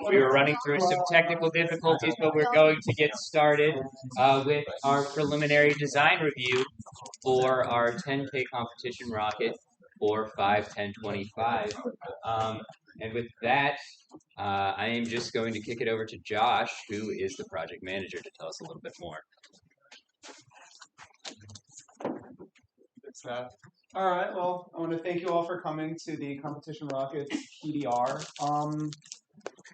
We were running through some technical difficulties, but we're going to get started with our preliminary design review for our 10K competition rocket for 5-10-25. And with that, I am just going to kick it over to Josh, who is the project manager, to tell us a little bit more. All right, well, I want to thank you all for coming to the Competition Rockets PDR.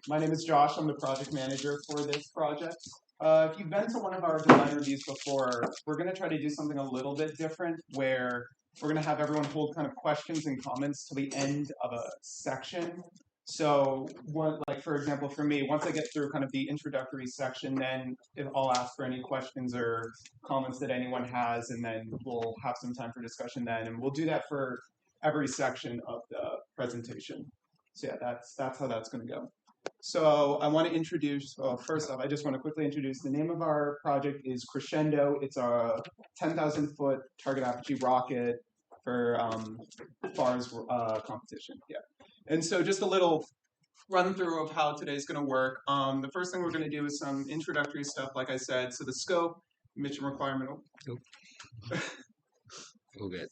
My name is Josh. I'm the project manager for this project. If you've been to one of our design reviews before, we're going to try to do something a little bit different where we're going to have everyone hold kind of questions and comments to the end of a section. So, for example, for me, once I get through kind of the introductory section, then I'll ask for any questions or comments that anyone has, and then we'll have some time for discussion then. And we'll do that for every section of the presentation. So yeah, that's how that's going to go. So I want to introduce, first off, I just want to quickly introduce the name of our project is Crescendo. It's a 10,000-foot target apogee rocket for FAR's competition. Yeah. And so just a little run through of how today's going to work. The first thing we're going to do is some introductory stuff, like I said. So the scope, mission requirement. Oh, good.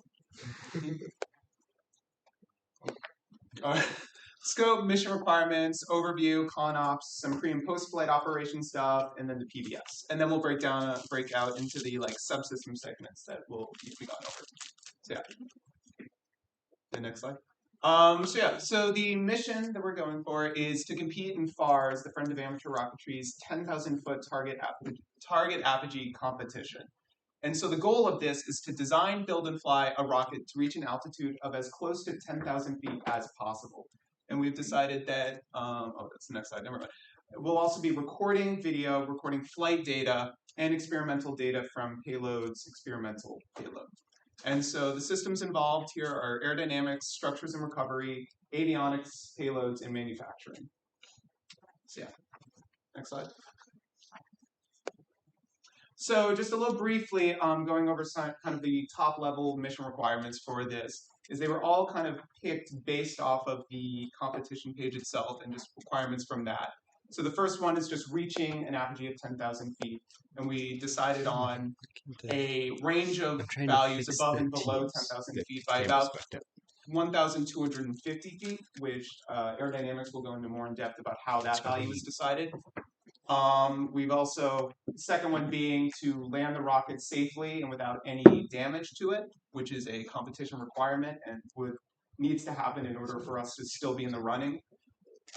Scope, mission requirements, overview, ConOps, some pre and post flight operation stuff, and then the PBS. And then we'll break out into the subsystem segments that will be gone over. So yeah. The next slide. So the mission that we're going for is to compete in FAR's, the Friend of Amateur Rocketry's 10,000-foot target apogee competition. And so the goal of this is to design, build, and fly a rocket to reach an altitude of as close to 10,000 feet as possible. And we've decided that, that's the next slide, never mind. We'll also be recording video, recording flight data, and experimental data from payload's experimental payload. And so the systems involved here are aerodynamics, structures and recovery, avionics, payloads, and manufacturing. So yeah, next slide. So just a little briefly, going over some kind of the top level mission requirements for this, is they were all kind of picked based off of the competition page itself and just requirements from that. So the first one is just reaching an apogee of 10,000 feet. And we decided on a range of values above and below 10,000 feet by about 1,250 feet, which aerodynamics will go into more in depth about how that value is decided. We've also, the second one being to land the rocket safely and without any damage to it, which is a competition requirement and needs to happen in order for us to still be in the running.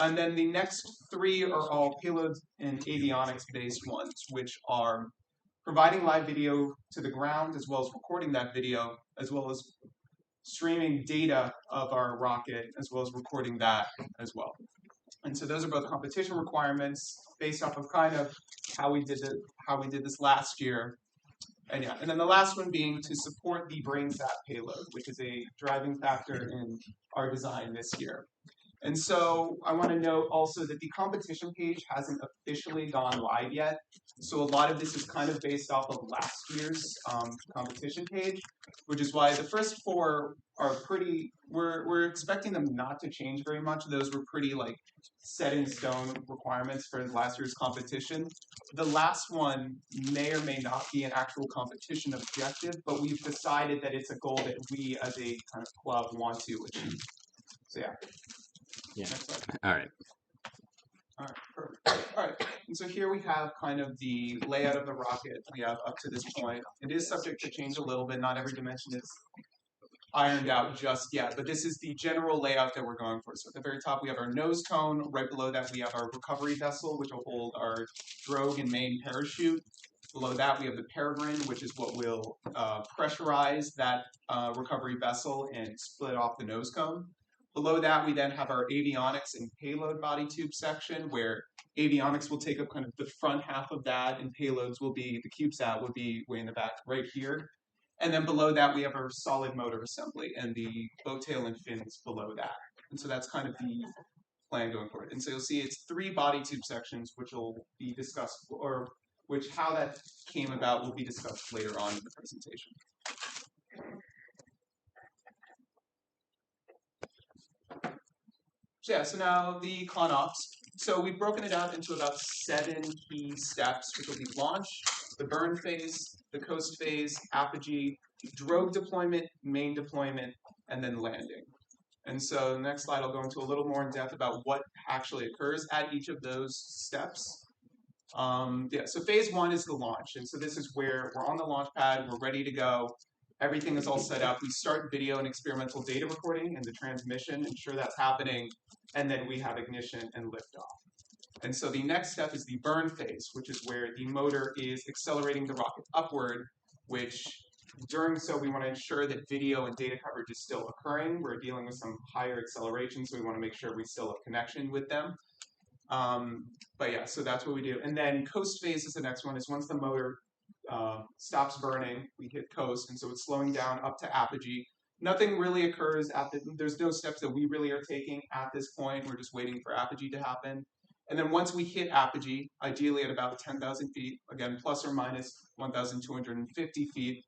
And then the next three are all payload and avionics based ones, which are providing live video to the ground as well as recording that video, as well as streaming data of our rocket, as well as recording that as well. And so those are both competition requirements based off of kind of how we did this last year. And yeah, and then the last one being to support the BrainSat payload, which is a driving factor in our design this year. And so I want to note also that the competition page hasn't officially gone live yet. So a lot of this is kind of based off of last year's competition page, which is why the first four are pretty, we're expecting them not to change very much. Those were pretty set in stone requirements for last year's competition. The last one may or may not be an actual competition objective, but we've decided that it's a goal that we as a kind of club want to achieve. So yeah. Yeah. All right. All right, perfect. All right, and so here we have kind of the layout of the rocket we have up to this point. It is subject to change a little bit. Not every dimension is ironed out just yet, but this is the general layout that we're going for. So at the very top, we have our nose cone. Right below that, we have our recovery vessel, which will hold our drogue and main parachute. Below that, we have the peregrine, which is what will pressurize that recovery vessel and split off the nose cone. Below that, we then have our avionics and payload body tube section, where avionics will take up kind of the front half of that, and payloads will be, the CubeSat would be way in the back right here. And then below that, we have our solid motor assembly and the boat tail and fins below that. And so that's kind of the plan going forward. And so you'll see it's 3 body tube sections, which will be discussed, or which how that came about will be discussed later on in the presentation. So now the ConOps. So we've broken it out into about 7 key steps, which will be launch, the burn phase, the coast phase, apogee, drogue deployment, main deployment, and then landing. And so the next slide, I'll go into a little more in depth about what actually occurs at each of those steps. So phase 1 is the launch. And so this is where we're on the launch pad, we're ready to go. Everything is all set up. We start video and experimental data recording and the transmission, ensure that's happening, and then we have ignition and liftoff. And so the next step is the burn phase, which is where the motor is accelerating the rocket upward, which during so we want to ensure that video and data coverage is still occurring. We're dealing with some higher acceleration, so we want to make sure we still have connection with them. But yeah, so that's what we do. And then coast phase is the next one, is once the motor stops burning, we hit coast, and so it's slowing down up to apogee. Nothing really occurs there's no steps that we really are taking at this point. We're just waiting for apogee to happen. And then once we hit apogee, ideally at about 10,000 feet, again, plus or minus 1,250 feet,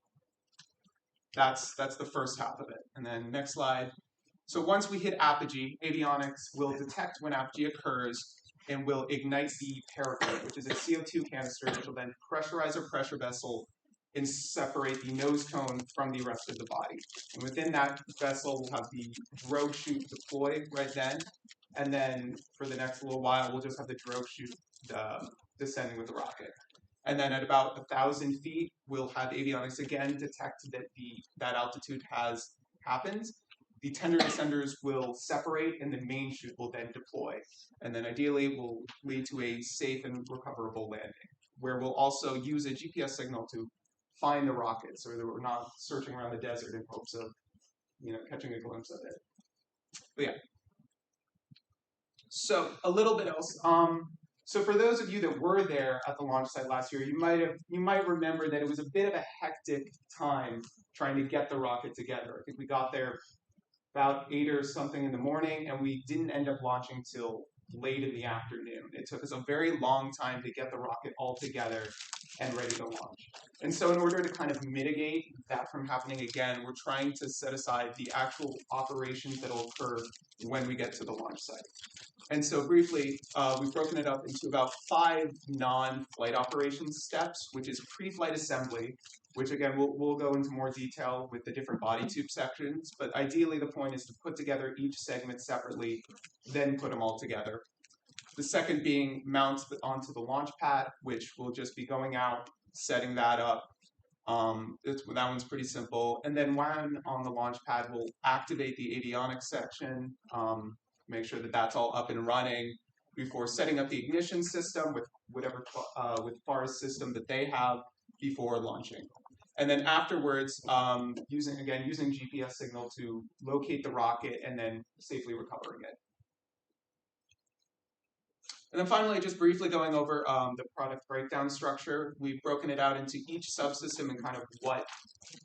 that's the first half of it. And then next slide. So once we hit apogee, avionics will detect when apogee occurs and will ignite the paraffin, which is a CO2 canister, which will then pressurize our pressure vessel and separate the nose cone from the rest of the body. And within that vessel, we'll have the drogue chute deploy right then. And then for the next little while, we'll just have the drogue chute descending with the rocket. And then at about 1,000 feet, we'll have avionics again detect that that altitude has happened. The tender descenders will separate, and the main chute will then deploy. And then ideally will lead to a safe and recoverable landing, where we'll also use a GPS signal to find the rocket, so that we're not searching around the desert in hopes of, catching a glimpse of it. But yeah. So a little bit else. So for those of you that were there at the launch site last year, you might remember that it was a bit of a hectic time trying to get the rocket together. I think we got there about 8 or something in the morning, and we didn't end up launching till late in the afternoon. It took us a very long time to get the rocket all together and ready to launch. And so in order to kind of mitigate that from happening again, we're trying to set aside the actual operations that will occur when we get to the launch site. And so briefly, we've broken it up into about 5 non-flight operations steps, which is pre-flight assembly, which again, we'll go into more detail with the different body tube sections, but ideally the point is to put together each segment separately, then put them all together. The second being mount onto the launch pad, which will just be going out, setting that up. That one's pretty simple. And then when on the launch pad, we'll activate the avionics section, make sure that that's all up and running before setting up the ignition system with whatever with FAR's system that they have before launching. And then afterwards, using GPS signal to locate the rocket and then safely recovering it. And then finally, just briefly going over the product breakdown structure. We've broken it out into each subsystem and kind of what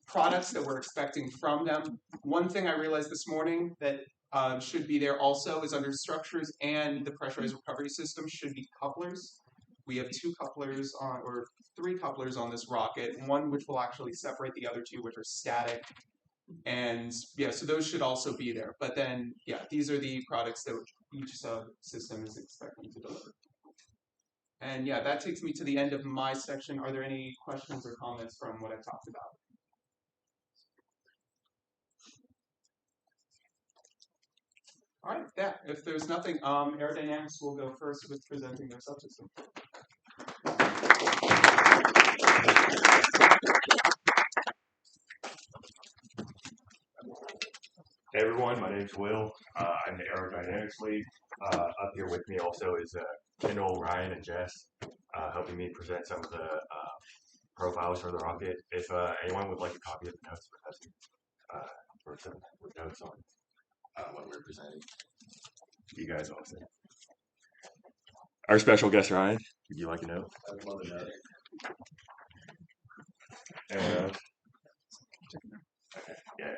products that we're expecting from them. One thing I realized this morning that should be there also is under structures and the pressurized recovery system should be couplers. We have 2 couplers or 3 couplers on this rocket, one which will actually separate the other 2, which are static. And yeah, so those should also be there. But then, yeah, these are the products that each subsystem is expecting to deliver. And yeah, that takes me to the end of my section. Are there any questions or comments from what I talked about? All right, yeah, if there's nothing, aerodynamics will go first with presenting their subsystem. Hey everyone, my name's Will. I'm the aerodynamics lead. Up here with me also is Kendall, Ryan, and Jess, helping me present some of the profiles for the rocket. If anyone would like a copy of the notes for some notes on what we're presenting, you guys also. Our special guest Ryan, would you like a note? I'd love a note. Anyone else? Okay, yeah.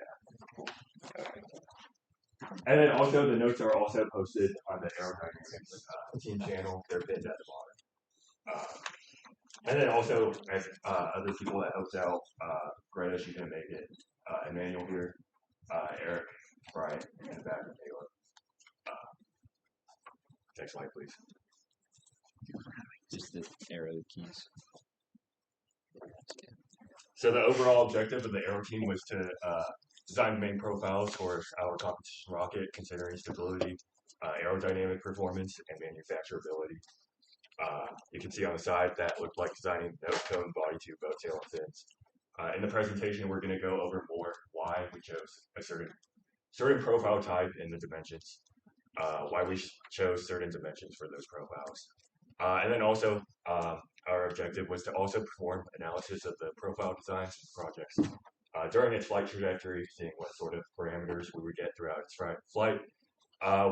Okay. And then also the notes are also posted on the aerodynamics team channel. They're pinned at the bottom. And then also as other people that helped out, Greta, she's gonna make it. Emmanuel here, Eric, Brian, and back and Taylor. Next slide, please. Just the arrow keys. So the overall objective of the Aero team was to design main profiles for our competition rocket, considering stability, aerodynamic performance, and manufacturability. You can see on the side that looked like designing nose cone, body tube, boat tail, and fins. In the presentation, we're going to go over more why we chose a certain profile type and the dimensions, why we chose certain dimensions for those profiles. And then also, our objective was to also perform analysis of the profile designs of projects during its flight trajectory, seeing what sort of parameters we would get throughout its flight.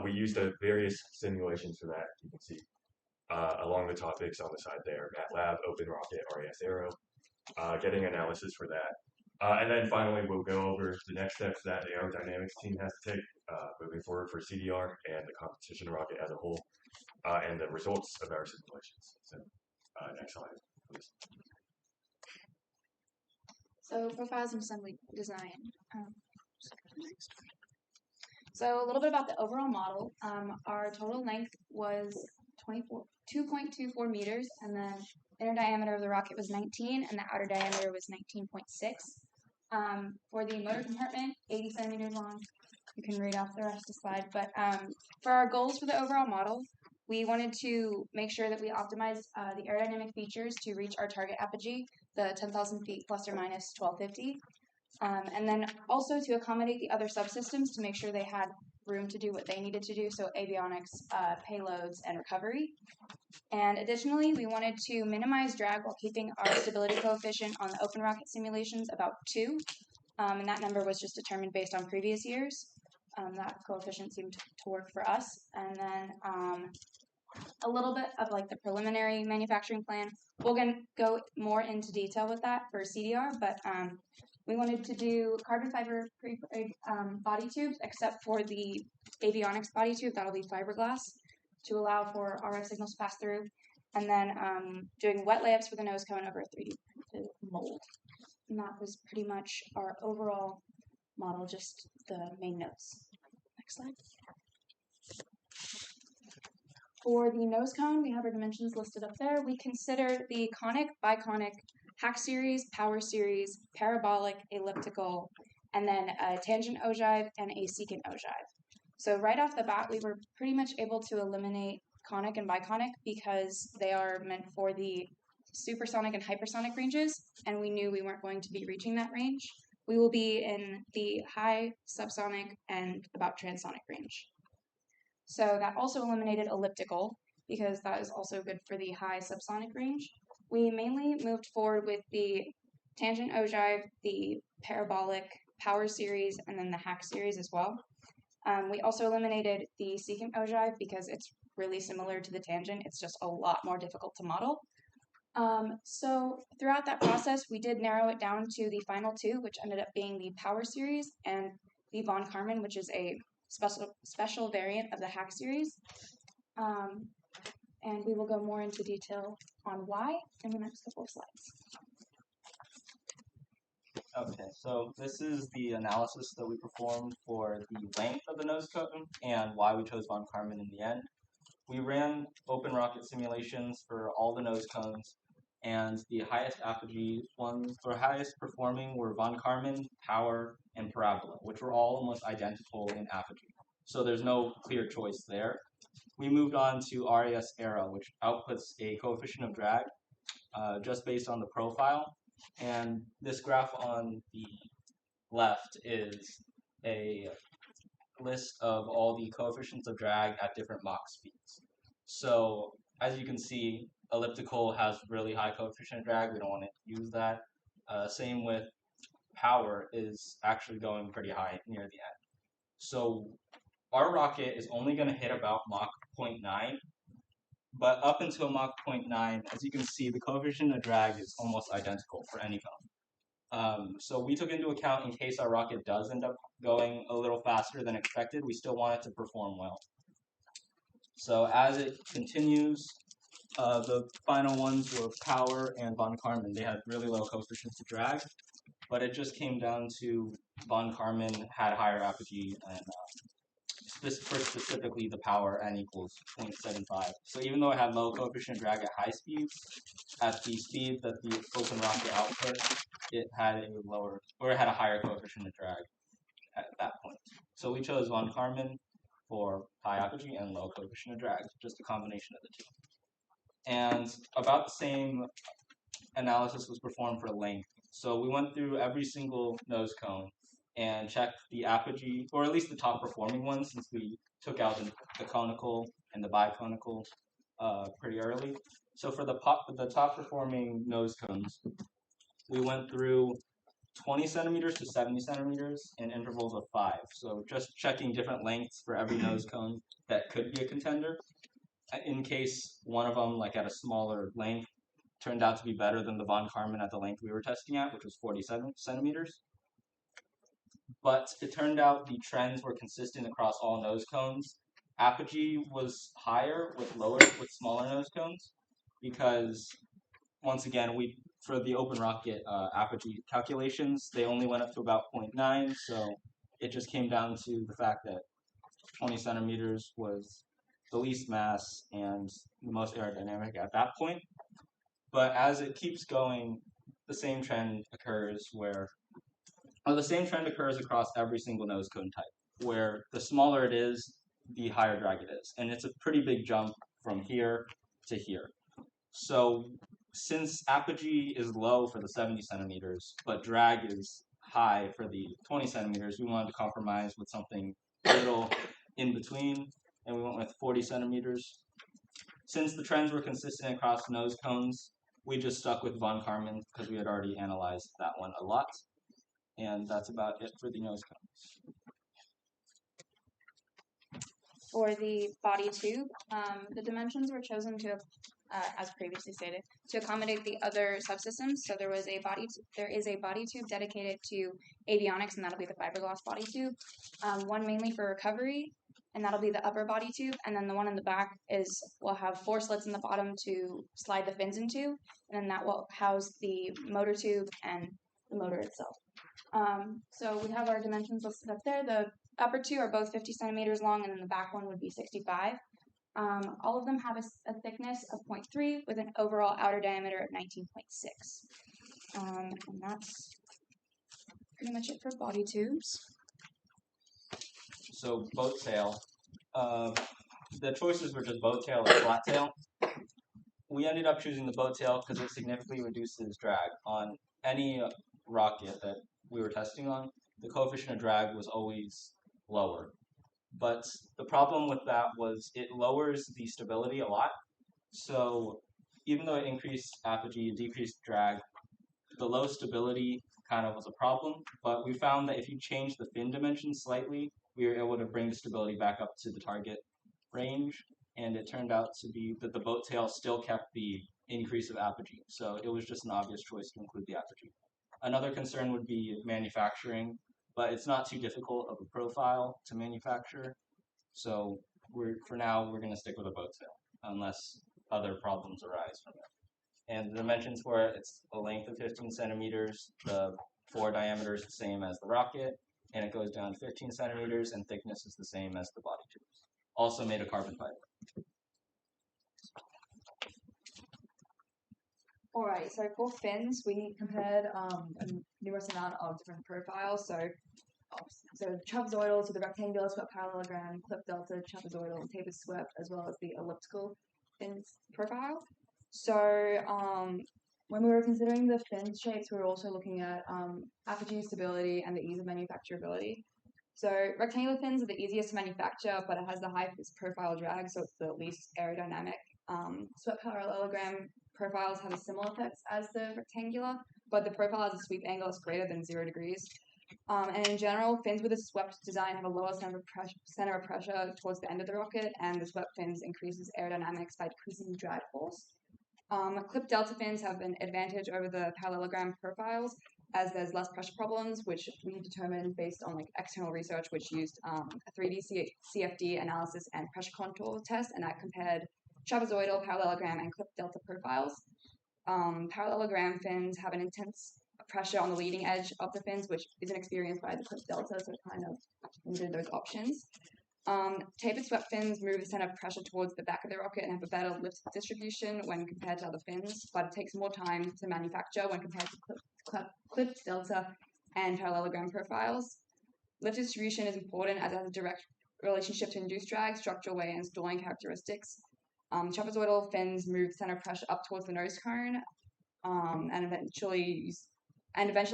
We used various simulations for that. You can see along the topics on the side there: MATLAB, Open Rocket, RAS Aero, getting analysis for that. And then finally, we'll go over the next steps that the aerodynamics team has to take moving forward for CDR and the competition rocket as a whole, and the results of our simulations. So, next slide, please. So profiles and assembly design. So a little bit about the overall model. Our total length was 2.24 meters, and the inner diameter of the rocket was 19, and the outer diameter was 19.6. For the motor compartment, 80 centimeters long. You can read off the rest of the slide. But for our goals for the overall model, we wanted to make sure that we optimize the aerodynamic features to reach our target apogee, the 10,000 feet plus or minus 1250. And then also to accommodate the other subsystems to make sure they had room to do what they needed to do, so avionics, payloads, and recovery. And additionally, we wanted to minimize drag while keeping our stability coefficient on the open rocket simulations about 2. And that number was just determined based on previous years. That coefficient seemed to work for us. And then a little bit of like the preliminary manufacturing plan. We'll go more into detail with that for CDR, but we wanted to do carbon fiber body tubes, except for the avionics body tube, that'll be fiberglass, to allow for RF signals to pass through. And then doing wet layups for the nose cone over a 3D printed mold. And that was pretty much our overall model, just the main notes. Next slide. For the nose cone, we have our dimensions listed up there. We consider the conic, biconic, hack series, power series, parabolic, elliptical, and then a tangent ogive and a secant ogive. So right off the bat, we were pretty much able to eliminate conic and biconic because they are meant for the supersonic and hypersonic ranges, and we knew we weren't going to be reaching that range. We will be in the high subsonic and about transonic range. So that also eliminated elliptical because that is also good for the high subsonic range. We mainly moved forward with the tangent ogive, the parabolic, power series, and then the hack series as well. We also eliminated the secant ogive because it's really similar to the tangent. It's just a lot more difficult to model. So throughout that process, we did narrow it down to the final 2, which ended up being the power series and the von Karman, which is a special variant of the hack series. And we will go more into detail on why in the next couple of slides. Okay, so this is the analysis that we performed for the length of the nose cone and why we chose von Karman in the end. We ran open rocket simulations for all the nose cones, and the highest apogee ones, or highest performing, were von Karman, power, and parabola, which were all almost identical in apogee. So there's no clear choice there. We moved on to RAS Aero, which outputs a coefficient of drag just based on the profile. And this graph on the left is a list of all the coefficients of drag at different Mach speeds. So as you can see, elliptical has really high coefficient of drag. We don't want to use that. Same with power is actually going pretty high near the end. So our rocket is only going to hit about Mach 0.9, but up until Mach 0.9, as you can see, the coefficient of drag is almost identical for any cone. So we took into account, in case our rocket does end up going a little faster than expected, we still want it to perform well. So as it continues, the final ones were power and von Karman. They had really low coefficients of drag, but it just came down to von Karman had higher apogee and specifically the power n equals 0.75. So even though it had low coefficient of drag at high speeds, at the speed that the open rocket output, it had a higher coefficient of drag at that point. So we chose von Karman for high apogee and low coefficient of drag, just a combination of the two. And about the same analysis was performed for length. So we went through every single nose cone and checked the apogee, or at least the top performing ones, since we took out the conical and the biconical pretty early. So for the top performing nose cones, we went through 20 centimeters to 70 centimeters in intervals of 5. So just checking different lengths for every nose cone that could be a contender. In case one of them, like at a smaller length, turned out to be better than the von Karman at the length we were testing at, which was 47 centimeters. But it turned out the trends were consistent across all nose cones. Apogee was higher with smaller nose cones, because once again, for the open rocket apogee calculations, they only went up to about 0.9, so it just came down to the fact that 20 centimeters was the least mass and the most aerodynamic at that point. But as it keeps going, the same trend occurs across every single nose cone type, where the smaller it is, the higher drag it is. And it's a pretty big jump from here to here. So since apogee is low for the 70 centimeters, but drag is high for the 20 centimeters, we wanted to compromise with something a little in between, and we went with 40 centimeters. Since the trends were consistent across nose cones, we just stuck with von Karman because we had already analyzed that one a lot. And that's about it for the nose cones. For the body tube, the dimensions were chosen to, as previously stated, to accommodate the other subsystems. So there is a body tube dedicated to avionics, and that'll be the fiberglass body tube. One mainly for recovery, and that'll be the upper body tube. And then the one in the back will have 4 slits in the bottom to slide the fins into, and then that will house the motor tube and the motor itself. So we have our dimensions listed up there. The upper 2 are both 50 centimeters long, and then the back one would be 65. All of them have a thickness of 0.3 with an overall outer diameter of 19.6. And that's pretty much it for body tubes. So boat tail. The choices were just boat tail or flat tail. We ended up choosing the boat tail because it significantly reduces drag on any rocket that we were testing on. The coefficient of drag was always lower. But the problem with that was it lowers the stability a lot. So even though it increased apogee and decreased drag, the low stability kind of was a problem. But we found that if you change the fin dimensions slightly, we were able to bring the stability back up to the target range. And it turned out to be that the boat tail still kept the increase of apogee. So it was just an obvious choice to include the apogee. Another concern would be manufacturing, but it's not too difficult of a profile to manufacture. So for now, we're going to stick with a boat tail, unless other problems arise from it. And the dimensions for it, it's a length of 15 centimeters, the 4 diameter is the same as the rocket, and it goes down to 15 centimeters, and thickness is the same as the body tubes. Also made of carbon fiber. Alright, so for fins, we compared a numerous amount of different profiles. So trapezoidal to the rectangular swept parallelogram, clip delta, trapezoidal, and tapered swept, as well as the elliptical fins profile. So when we were considering the fin shapes, we were also looking at apogee stability and the ease of manufacturability. So rectangular fins are the easiest to manufacture, but it has the highest profile drag, so it's the least aerodynamic. Swept parallelogram profiles have a similar effects as the rectangular, but the profile has a sweep angle that's greater than 0 degrees. And in general, fins with a swept design have a lower center of pressure towards the end of the rocket, and the swept fins increases aerodynamics by decreasing the drag force. Clip delta fins have an advantage over the parallelogram profiles, as there's less pressure problems, which we determined based on external research, which used a 3D CFD analysis and pressure control test, and that compared trapezoidal, parallelogram, and clip delta profiles. Parallelogram fins have an intense pressure on the leading edge of the fins, which isn't experienced by the clip delta, so it kind of needed those options. Tapered swept fins move the center of pressure towards the back of the rocket and have a better lift distribution when compared to other fins, but it takes more time to manufacture when compared to clipped delta and parallelogram profiles. Lift distribution is important as it has a direct relationship to induced drag, structural weight, and stalling characteristics. Trapezoidal fins move the center of pressure up towards the nose cone, and eventually,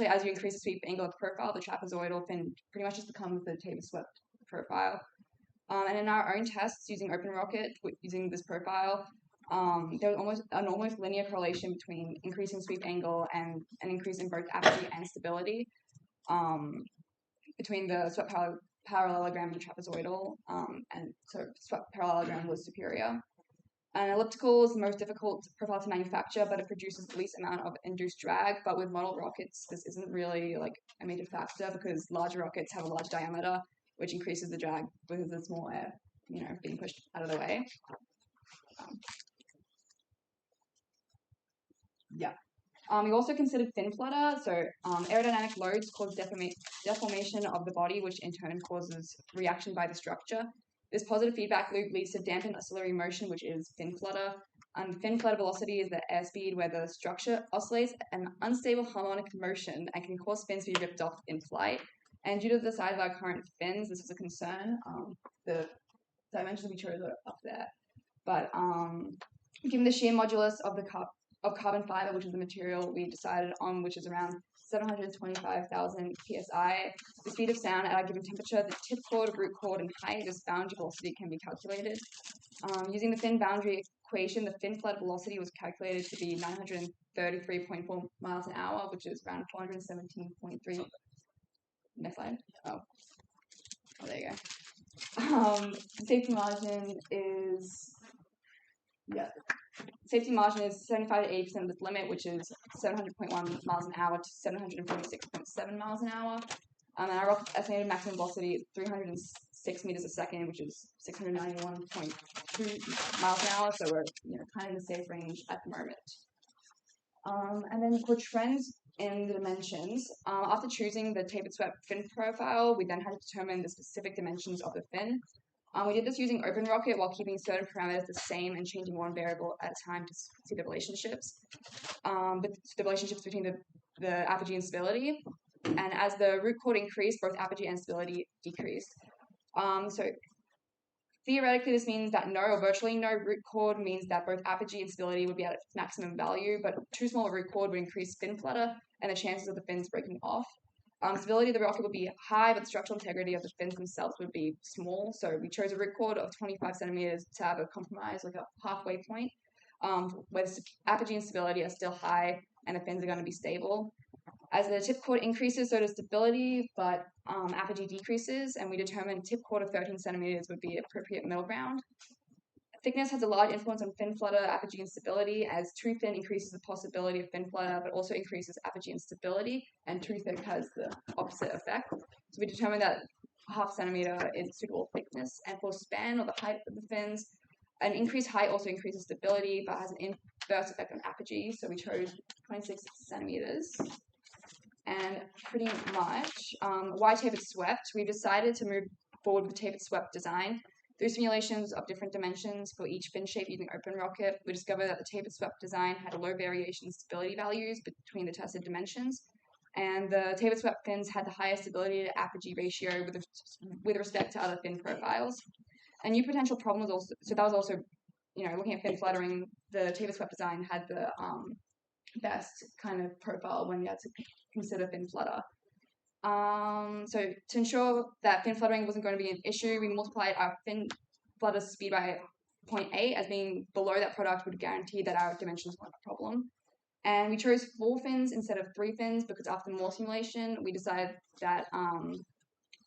as you increase the sweep angle of the profile, the trapezoidal fin pretty much just becomes the tapered swept profile. And in our own tests using Open Rocket, using this profile, there was almost linear correlation between increasing sweep angle and an increase in both apogee and stability between the swept parallelogram and trapezoidal, and so swept parallelogram was superior. An elliptical is the most difficult profile to manufacture, but it produces the least amount of induced drag. But with model rockets, this isn't really like a major factor because larger rockets have a large diameter, which increases the drag because there's more air, being pushed out of the way. We also considered fin flutter. So aerodynamic loads cause deformation of the body, which in turn causes reaction by the structure. This positive feedback loop leads to dampened oscillatory motion, which is fin flutter. Fin flutter velocity is the airspeed where the structure oscillates an unstable harmonic motion and can cause fins to be ripped off in flight. And due to the size of our current fins, this is a concern. The dimensions we chose are up there. But given the shear modulus of carbon fiber, which is the material we decided on, which is around 725,000 psi, the speed of sound at a given temperature, the tip chord, root chord, and height, this boundary velocity can be calculated. Using the fin boundary equation, the fin flood velocity was calculated to be 933.4 miles an hour, which is around 417.3. Next slide. Oh, there you go. Safety margin is, safety margin is 75 to 80% of this limit, which is 700.1 miles an hour to 746.7 miles an hour. And our estimated maximum velocity is 306 meters a second, which is 691.2 miles an hour. So we're kind of in the safe range at the moment. And then for trends in the dimensions, after choosing the tapered swept fin profile, we then had to determine the specific dimensions of the fin. We did this using Open Rocket while keeping certain parameters the same and changing one variable at a time to see the relationships. But the relationships between the apogee and stability. And as the root chord increased, both apogee and stability decreased. So theoretically, this means that no or virtually no root chord means that both apogee and stability would be at its maximum value, but too small a root chord would increase fin flutter and the chances of the fins breaking off. Stability of the rocket would be high, but the structural integrity of the fins themselves would be small. So we chose a root chord of 25 centimeters to have a compromise, like a halfway point, where the apogee and stability are still high and the fins are going to be stable. As the tip chord increases, so does stability, but apogee decreases, and we determined tip chord of 13 centimeters would be appropriate middle ground. Thickness has a large influence on fin flutter, apogee, and stability, as too thin increases the possibility of fin flutter, but also increases apogee and stability, and too thick has the opposite effect. So we determined that half centimeter is suitable thickness, and for span or the height of the fins, an increased height also increases stability, but has an inverse effect on apogee, so we chose 26 centimeters. And pretty much, why tapered swept? We decided to move forward with tapered swept design. Through simulations of different dimensions for each fin shape using Open Rocket, we discovered that the tapered swept design had a low variation in stability values between the tested dimensions, and the tapered swept fins had the highest stability to apogee ratio with respect to other fin profiles. A new potential problem was also, so that was also, looking at fin fluttering, the tapered swept design had the best kind of profile when you had to consider fin flutter. So to ensure that fin fluttering wasn't going to be an issue, we multiplied our fin flutter speed by 0.8, as being below that product would guarantee that our dimensions weren't a problem. And we chose 4 fins instead of 3 fins because after more simulation, we decided that,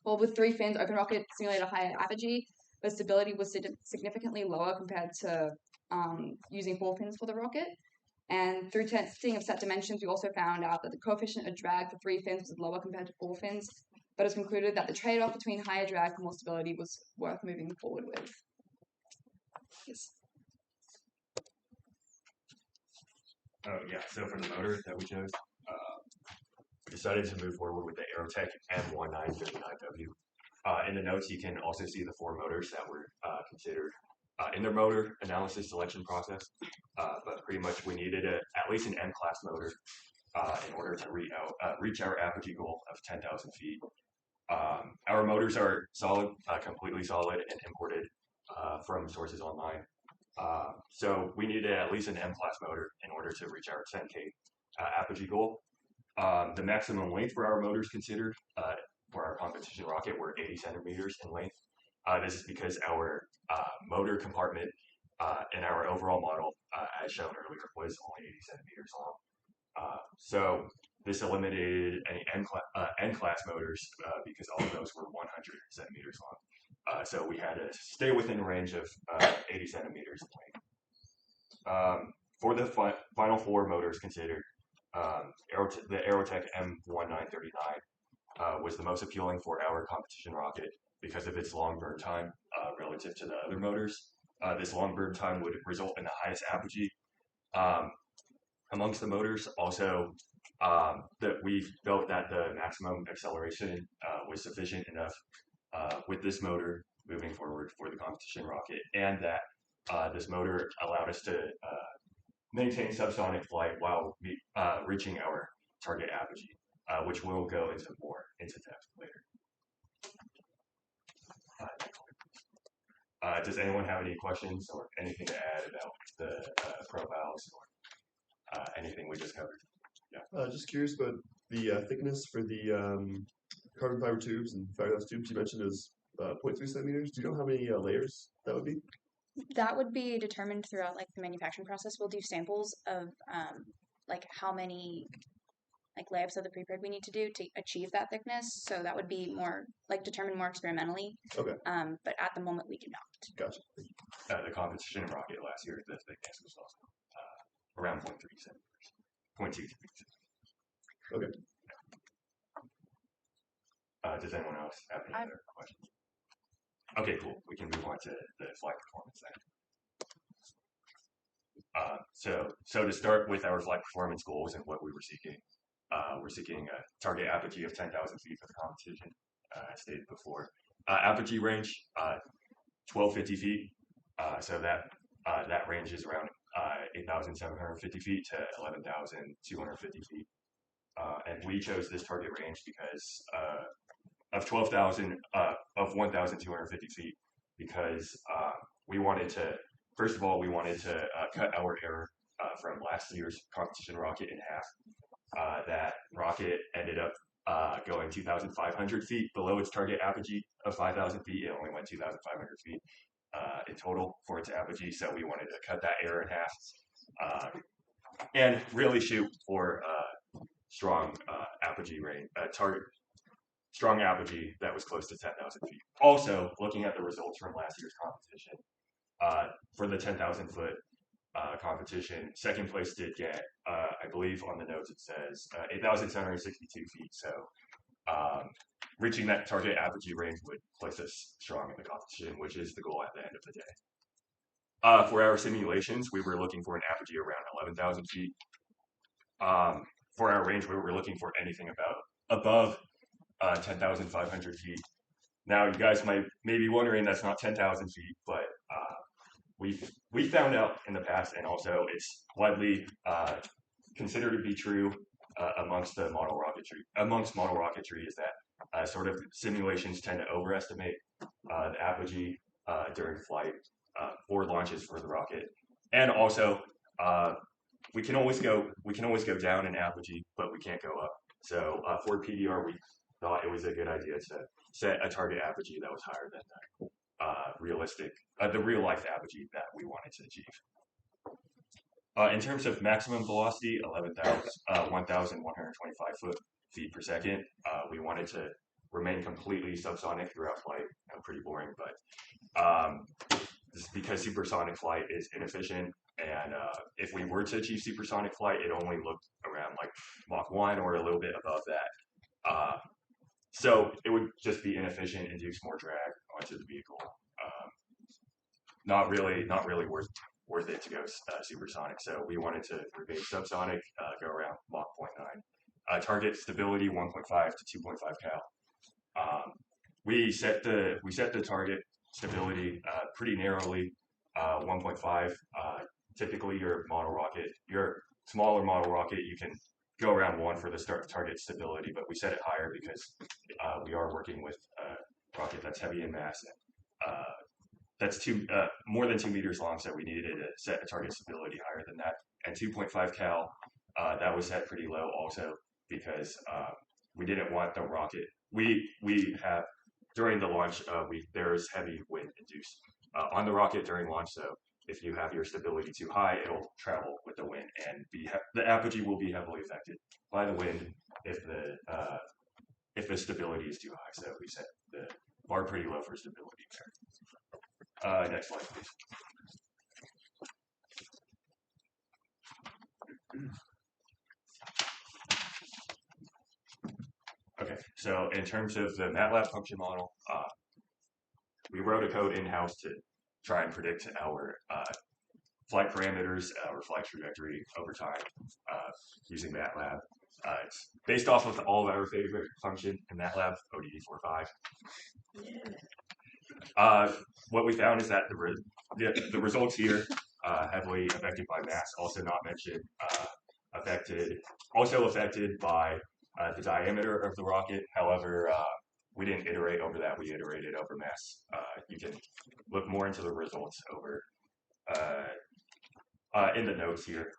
with 3 fins, Open Rocket simulated a higher apogee, but stability was significantly lower compared to using 4 fins for the rocket. And through testing of set dimensions, we also found out that the coefficient of drag for 3 fins was lower compared to 4 fins, but it was concluded that the trade-off between higher drag and more stability was worth moving forward with. Yes. Oh yeah, so for the motor that we chose, we decided to move forward with the Aerotech M1939W. In the notes, you can also see the 4 motors that were considered in the motor analysis selection process. But pretty much we needed at least an M-class motor in order to reach our apogee goal of 10,000 feet. Our motors are solid, completely solid, and imported from sources online. So we needed at least an M-class motor in order to reach our 10K apogee goal. The maximum length for our motors considered for our competition rocket were 80 centimeters in length. This is because our motor compartment in our overall model, as shown earlier, was only 80 centimeters long. So this eliminated any N-class motors because all of those were 100 centimeters long. So we had to stay within a range of 80 centimeters in length. For the final 4 motors considered, the Aerotech M1939 was the most appealing for our competition rocket because of its long burn time relative to the other motors. This long burn time would result in the highest apogee amongst the motors. Also, that we felt that the maximum acceleration was sufficient enough with this motor moving forward for the competition rocket, and that this motor allowed us to maintain subsonic flight while reaching our target apogee, which we'll go into more into depth later. Does anyone have any questions or anything to add about the profiles or anything we just covered? Yeah. Just curious about the thickness for the carbon fiber tubes and fiberglass tubes you mentioned is 0.3 centimeters. Do you know how many layers that would be? That would be determined throughout like the manufacturing process. We'll do samples of like how many like layups of the prepreg we need to do to achieve that thickness. So that would be more like determined more experimentally. Okay. But at the moment we do not. Gotcha. The competition rocket last year, the thickness was also around 0.3 centimeters. 0.2. Okay. Does anyone else have any other questions? Okay, cool. We can move on to the flight performance then. So to start with our flight performance goals and what we were seeking, we're seeking a target apogee of 10,000 feet for the competition, as stated before. Apogee range, 1250 feet. So that range is around 8,750 feet to 11,250 feet. And we chose this target range because of 1,250 feet because we wanted to, first of all, cut our error from last year's competition rocket in half. That rocket ended up going 2,500 feet below its target apogee of 5,000 feet. It only went 2,500 feet in total for its apogee, so we wanted to cut that error in half and really shoot for strong apogee range, strong apogee that was close to 10,000 feet. Also, looking at the results from last year's competition, for the 10,000 foot competition, second place did get, I believe on the notes it says 8,762 feet. So reaching that target apogee range would place us strong in the competition, which is the goal at the end of the day. For our simulations, we were looking for an apogee around 11,000 feet. For our range, we were looking for anything above 10,500 feet. Now, you guys may be wondering that's not 10,000 feet, but we found out in the past, and also it's widely considered to be true amongst model rocketry, is that sort of simulations tend to overestimate the apogee during flight or launches for the rocket, and also we can always go down in apogee, but we can't go up. So for PDR, we thought it was a good idea to set a target apogee that was higher than the real life apogee that we wanted to achieve. In terms of maximum velocity, 1,125 feet per second, we wanted to remain completely subsonic throughout flight. Pretty boring, but this is because supersonic flight is inefficient, and if we were to achieve supersonic flight, it only looked around like Mach 1 or a little bit above that. So it would just be inefficient, induce more drag onto the vehicle. Not really worth it to go supersonic. So we wanted to remain subsonic, go around Mach 0.9. Target stability 1.5 to 2.5 cal. we set the target stability pretty narrowly, 1.5. Typically, your smaller model rocket, you can go around 1 for the target stability, but we set it higher because we are working with a rocket that's heavy in mass. That's more than 2 meters long, so we needed to set a target stability higher than that. And 2.5 cal, that was set pretty low also because we didn't want the rocket. We have during the launch, there's heavy wind induced on the rocket during launch. So if you have your stability too high, it'll travel with the wind, and the apogee will be heavily affected by the wind if the stability is too high. So we set the bar pretty low for stability there. Next slide, please. Okay, so in terms of the MATLAB function model, we wrote a code in-house to try and predict our flight parameters, our flight trajectory over time using MATLAB. It's based off of all of our favorite function in MATLAB, ODE45. What we found is that the results here, heavily affected by mass, also not mentioned, also affected by the diameter of the rocket. However, we didn't iterate over that. We iterated over mass. You can look more into the results over in the notes here.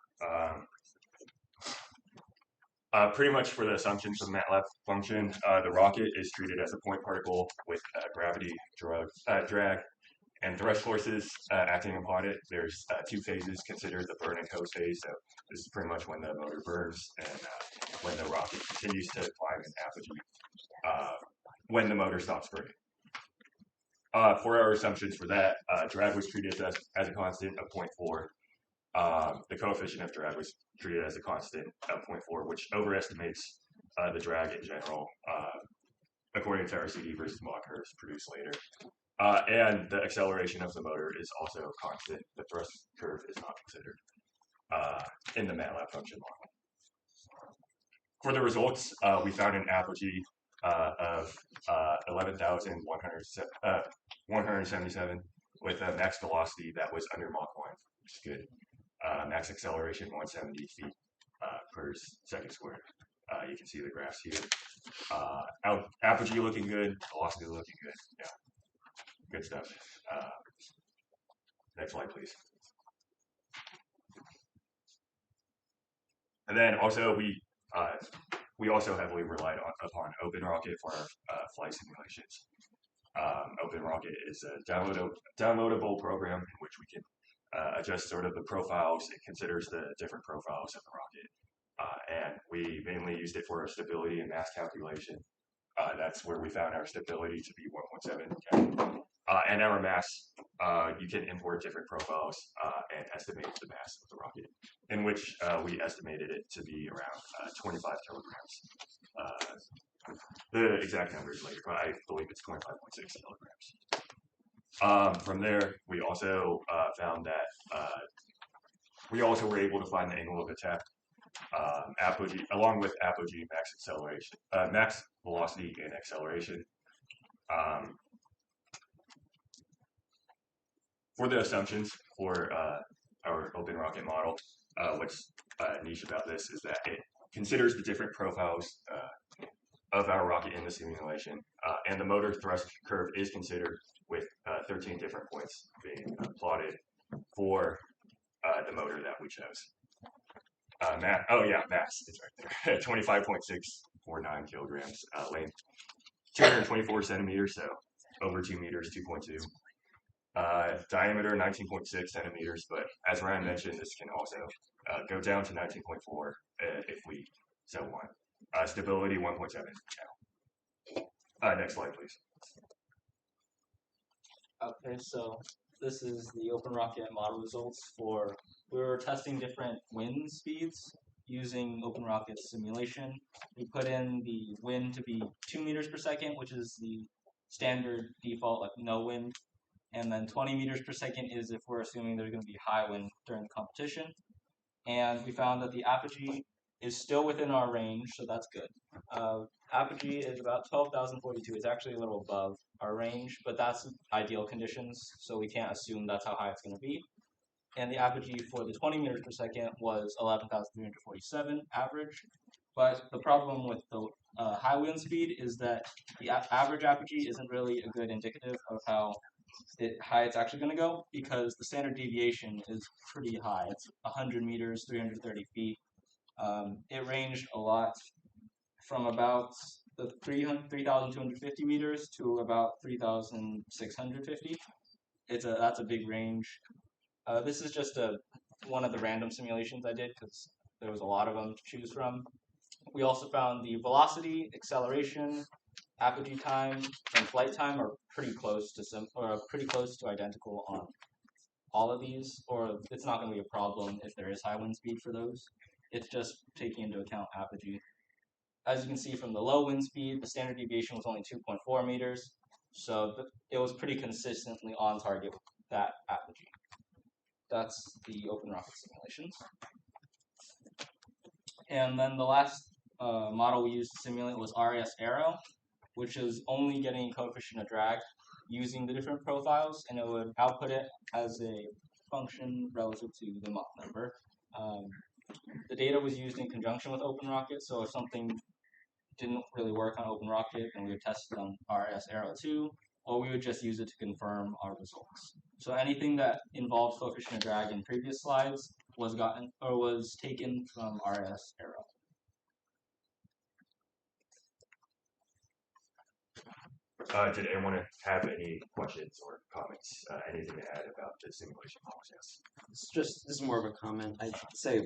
Pretty much for the assumptions of the MATLAB function, the rocket is treated as a point particle with gravity, drag, and thrust forces acting upon it. There's 2 phases considered, the burn and coast phase. So this is pretty much when the motor burns and when the rocket continues to climb in apogee when the motor stops burning. For our assumptions for that, drag was treated as a constant of 0.4. The coefficient of drag was treated as a constant of 0.4, which overestimates the drag in general, according to our CD versus Mach curves produced later. And the acceleration of the motor is also constant. The thrust curve is not considered in the MATLAB function model. For the results, we found an apogee of 11,177 with a max velocity that was under Mach 1, which is good. Max acceleration 170 feet per second squared. You can see the graphs here. Apogee looking good, velocity looking good. Yeah, good stuff. Next slide, please. And then also we also heavily relied upon OpenRocket for our flight simulations. OpenRocket is a downloadable program in which we can adjust sort of the profiles. It considers the different profiles of the rocket. And we mainly used it for our stability and mass calculation. That's where we found our stability to be 1.7. And our mass, you can import different profiles and estimate the mass of the rocket, in which we estimated it to be around 25 kilograms. The exact number is later, but I believe it's 25.6 kilograms. From there, we also found that we also were able to find the angle of attack, apogee, along with apogee, max acceleration, max velocity and acceleration. For the assumptions for our OpenRocket model, what's niche about this is that it considers the different profiles of our rocket in the simulation, and the motor thrust curve is considered with 13 different points being plotted for the motor that we chose. Mass, it's right there. 25.649 kilograms, length 224 centimeters, so over 2 meters, 2.2. Diameter 19.6 centimeters, but as Ryan mentioned, this can also go down to 19.4 if we so want. Stability 1.7 now. Next slide, please. Okay, so this is the OpenRocket model results we were testing different wind speeds using OpenRocket simulation. We put in the wind to be 2 meters per second, which is the standard default, like no wind. And then 20 meters per second is if we're assuming there's going to be high wind during the competition. And we found that the apogee is still within our range, so that's good. Apogee is about 12,042. It's actually a little above our range, but that's ideal conditions, so we can't assume that's how high it's going to be. And the apogee for the 20 meters per second was 11,347 average. But the problem with the high wind speed is that the average apogee isn't really a good indicative of how high it's actually going to go, because the standard deviation is pretty high. It's 100 meters, 330 feet. It ranged a lot from about the 3,250 meters to about 3,650. That's a big range. This is just one of the random simulations I did because there was a lot of them to choose from. We also found the velocity, acceleration, apogee time, and flight time are pretty close to identical on all of these, or it's not going to be a problem if there is high wind speed for those. It's just taking into account apogee. As you can see from the low wind speed, the standard deviation was only 2.4 meters, so it was pretty consistently on target with that apogee. That's the open rocket simulations. And then the last model we used to simulate was RAS Aero, which is only getting coefficient of drag using the different profiles, and it would output it as a function relative to the Mach number. The data was used in conjunction with OpenRocket, so if something didn't really work on OpenRocket, then we would test it on RAS Aero 2, or we would just use it to confirm our results. So anything that involved coefficient of drag in previous slides was taken from RAS Aero. Did anyone have any questions or comments? Anything to add about the simulation process? This is more of a comment. I'd say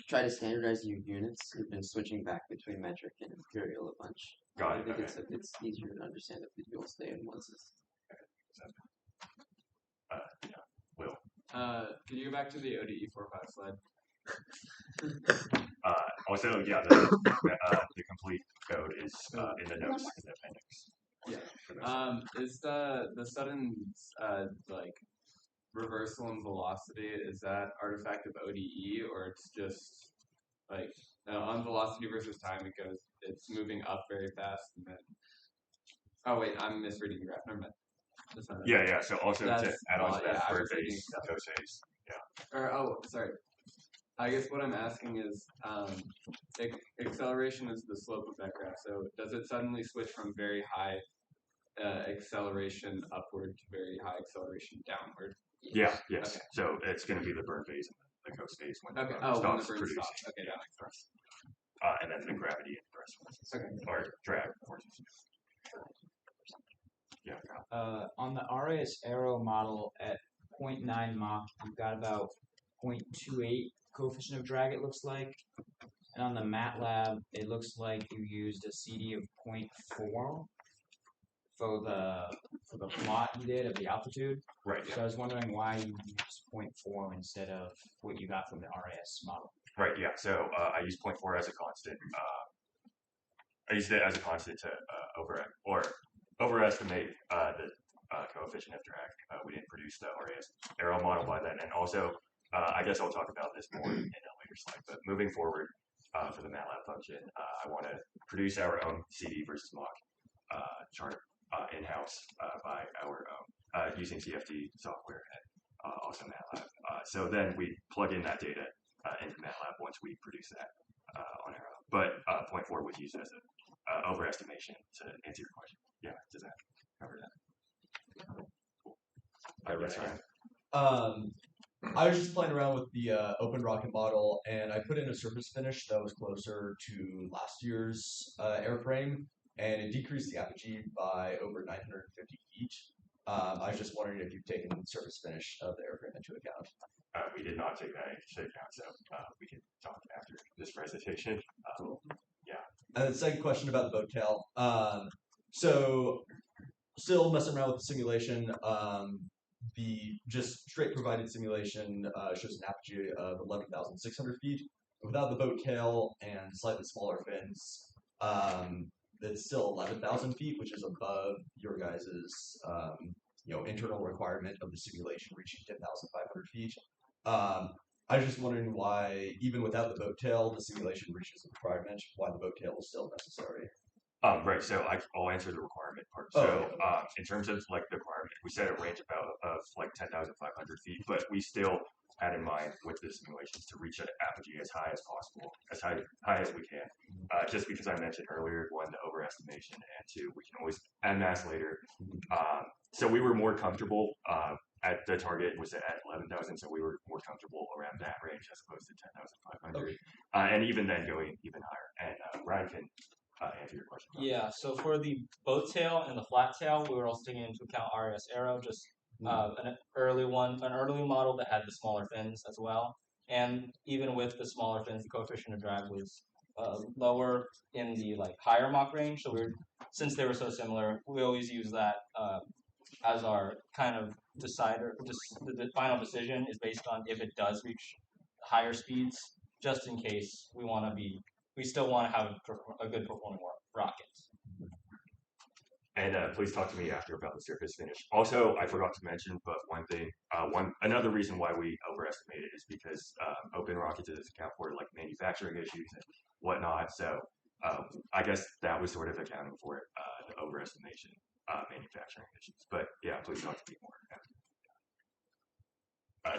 try to standardize your units. You've been switching back between metric and imperial a bunch. Got it. I think Okay. it's easier to understand if you'll stay in one system. Yeah, Will. Could you go back to the ODE 4.5 slide? Also, yeah, the complete code is in the notes in the appendix. Yeah. Is the sudden like reversal in velocity, is that artifact of ODE, or it's just like on velocity versus time it's moving up very fast and then wait, I'm misreading the graph. Never mind. Yeah. So also to add on to that, I for was reading base phase. Yeah. Or sorry. I guess what I'm asking is, acceleration is the slope of that graph. So does it suddenly switch from very high acceleration upward to very high acceleration downward? Yes. Okay. So it's going to be the burn phase and the coast phase when Okay. the burn When the stops burn producing. stops. Okay, that makes sense. And then the gravity and thrust forces. Okay. Or drag forces. Yeah. On the RAS Aero model at 0.9 Mach, you've got about 0.28 coefficient of drag, it looks like. And on the MATLAB, it looks like you used a CD of 0.4 for the plot you did of the altitude. Right. So I was wondering why you used 0.4 instead of what you got from the RAS model. Right. Yeah. So I used 0.4 as a constant. I used it as a constant to overestimate the coefficient of drag. We didn't produce the RAS Aero model by then, and also I guess I'll talk about this more in a later slide. But moving forward, for the MATLAB function, I want to produce our own CD versus Mach chart in-house by our own using CFD software and also MATLAB. So then we plug in that data into MATLAB once we produce that on our own. But 0.4 was used as an overestimation to answer your question. Yeah, does that cover that? Cool. Yes, Ryan. I was just playing around with the open rocket model, and I put in a surface finish that was closer to last year's airframe, and it decreased the apogee by over 950 feet. I was just wondering if you've taken surface finish of the airframe into account. We did not take that into account, so we can talk after this presentation. Cool. Yeah. And the second question about the boat tail. So still messing around with the simulation. The just straight provided simulation shows an apogee of 11,600 feet. Without the boat tail and slightly smaller fins, it's still 11,000 feet, which is above your guys's internal requirement of the simulation reaching 10,500 feet. I was just wondering why, even without the boat tail, the simulation reaches the requirement. Why the boat tail is still necessary. Right. So I'll answer the requirement part. Oh, So okay. in terms of like the requirement, we set a range of like 10,500 feet, but we still had in mind with the simulations to reach an apogee as high as possible, as high as we can. Just because I mentioned earlier, one, the overestimation, and two, we can always add mass later. So we were more comfortable at the target was at 11,000, so we were more comfortable around that range as opposed to 10,500, Okay. and even then going even higher. And Ryan can answer your question. Yeah, so for the boat tail and the flat tail, we were also taking into account RS Aero, just an early model that had the smaller fins as well. And even with the smaller fins, the coefficient of drag was lower in the like higher Mach range. So since they were so similar, we always use that as our kind of decider. Just the final decision is based on if it does reach higher speeds, just in case we still want to have a good performing rocket. And please talk to me after about the surface finish. Also, I forgot to mention, but another reason why we overestimated is because open rockets does account for like manufacturing issues and whatnot. So I guess that was sort of accounting for the overestimation manufacturing issues. But yeah, please talk to me more.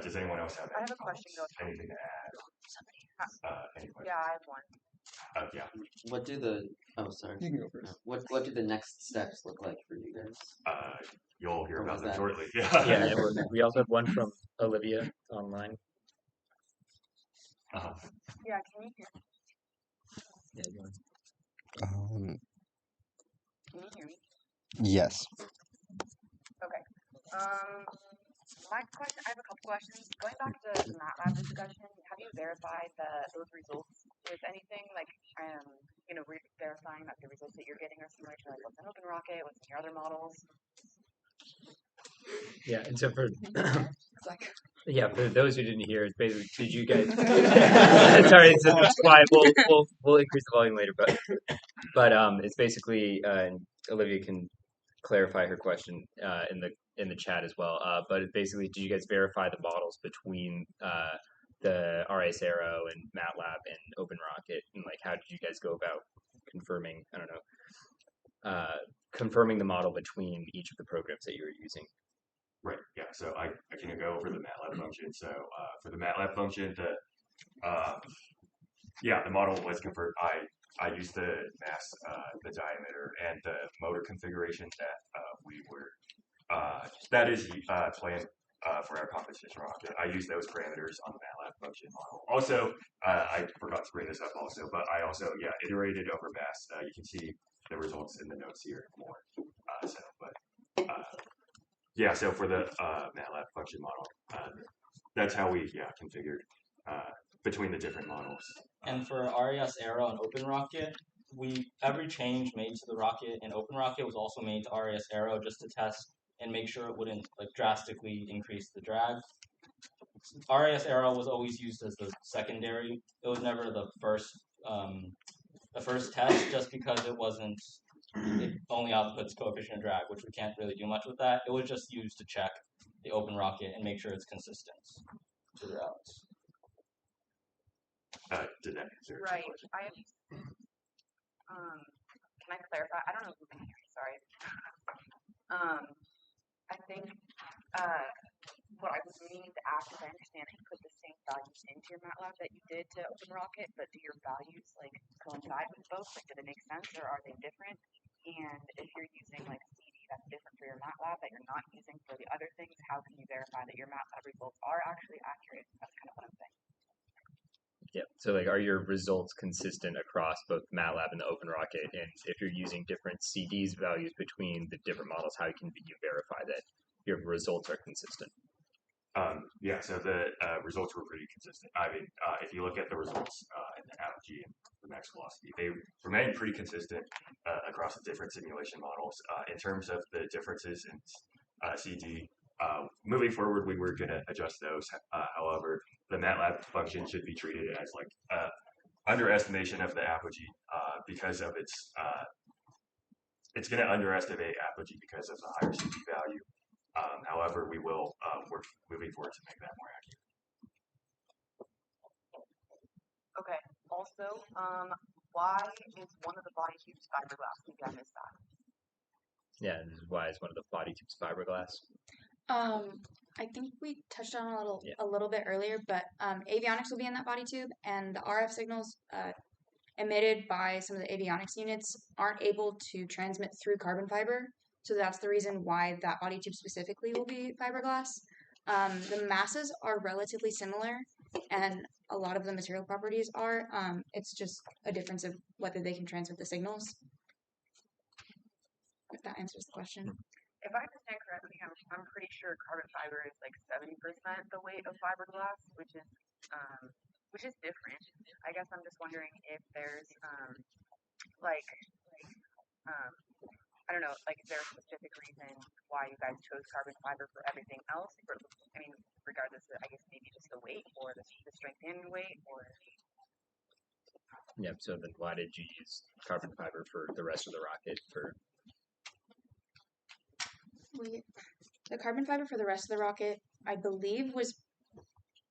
Does anyone else have? I have a question. Anything to add? Any questions? Yeah, I have one. Yeah. What do the sorry. You can go first. What do the next steps look like for you guys? You'll hear Or about was them that- shortly. Yeah, we also have one from Olivia online. Yeah, can you hear? Yeah, you want- Can you hear me? Yes. Okay. My question. I have a couple questions. Going back to the MATLAB discussion, have you verified those results with anything like verifying that the results that you're getting are similar to like what's an open rocket, what's in your other models? Yeah, and so for those who didn't hear, it's basically did you guys? Sorry, it's quiet. We'll increase the volume later, but it's basically and Olivia can clarify her question in the chat as well. But it's basically, did you guys verify the models between the RS Aero and MATLAB and Open Rocket, and like how did you guys go about confirming? I don't know, confirming the model between each of the programs that you were using. Right. Yeah. So I can go over the MATLAB function. So for the MATLAB function, the model was confirmed. I used the mass, the diameter, and the motor configuration that we were that is planned for our competition rocket. I used those parameters on the MATLAB function model. Also, I forgot to bring this up also, but I also iterated over mass. You can see the results in the notes here more. So for the MATLAB function model, that's how we configured between the different models. And for RES Aero and Open Rocket, every change made to the rocket in Open Rocket was also made to RES Aero just to test and make sure it wouldn't like drastically increase the drag. RES Aero was always used as the secondary. It was never the first test, just because it only outputs coefficient of drag, which we can't really do much with that. It was just used to check the Open Rocket and make sure it's consistent throughout. Did that answer? Right. I have. Can I clarify? I don't know if you can hear me. Sorry. I think what I was meaning to ask is I understand that you put the same values into your MATLAB that you did to Open Rocket, but do your values like coincide with both? Like, do they make sense or are they different? And if you're using like CD that's different for your MATLAB that you're not using for the other things, how can you verify that your MATLAB results are actually accurate? That's kind of what I'm saying. Yeah. So like, are your results consistent across both MATLAB and the Open Rocket? And if you're using different CDs values between the different models, how can you verify that your results are consistent? So the results were pretty consistent. I mean, if you look at the results in the apogee and the max velocity, they remain pretty consistent across the different simulation models. In terms of the differences in CD, moving forward, we were going to adjust those. However, the MATLAB function should be treated as like underestimation of the apogee because of it's going to underestimate apogee because of the higher CD value. However, we will work moving forward to make that more accurate. Also, why is one of the body tubes fiberglass? Maybe I missed that. Yeah, and this is why it's one of the body tubes fiberglass. I think we touched on Yeah. a little bit earlier, but avionics will be in that body tube, and the RF signals emitted by some of the avionics units aren't able to transmit through carbon fiber. So that's the reason why that body tube specifically will be fiberglass. The masses are relatively similar, and a lot of the material properties are. It's just a difference of whether they can transmit the signals. If that answers the question. If I understand correctly, I'm pretty sure carbon fiber is like 70% the weight of fiberglass, which is different. I guess I'm just wondering if there's I don't know, like is there a specific reason why you guys chose carbon fiber for everything else? Regardless of, I guess maybe just the weight or the strength and weight, or Yeah. So then, why did you use carbon fiber for the rest of the rocket? The carbon fiber for the rest of the rocket, I believe, was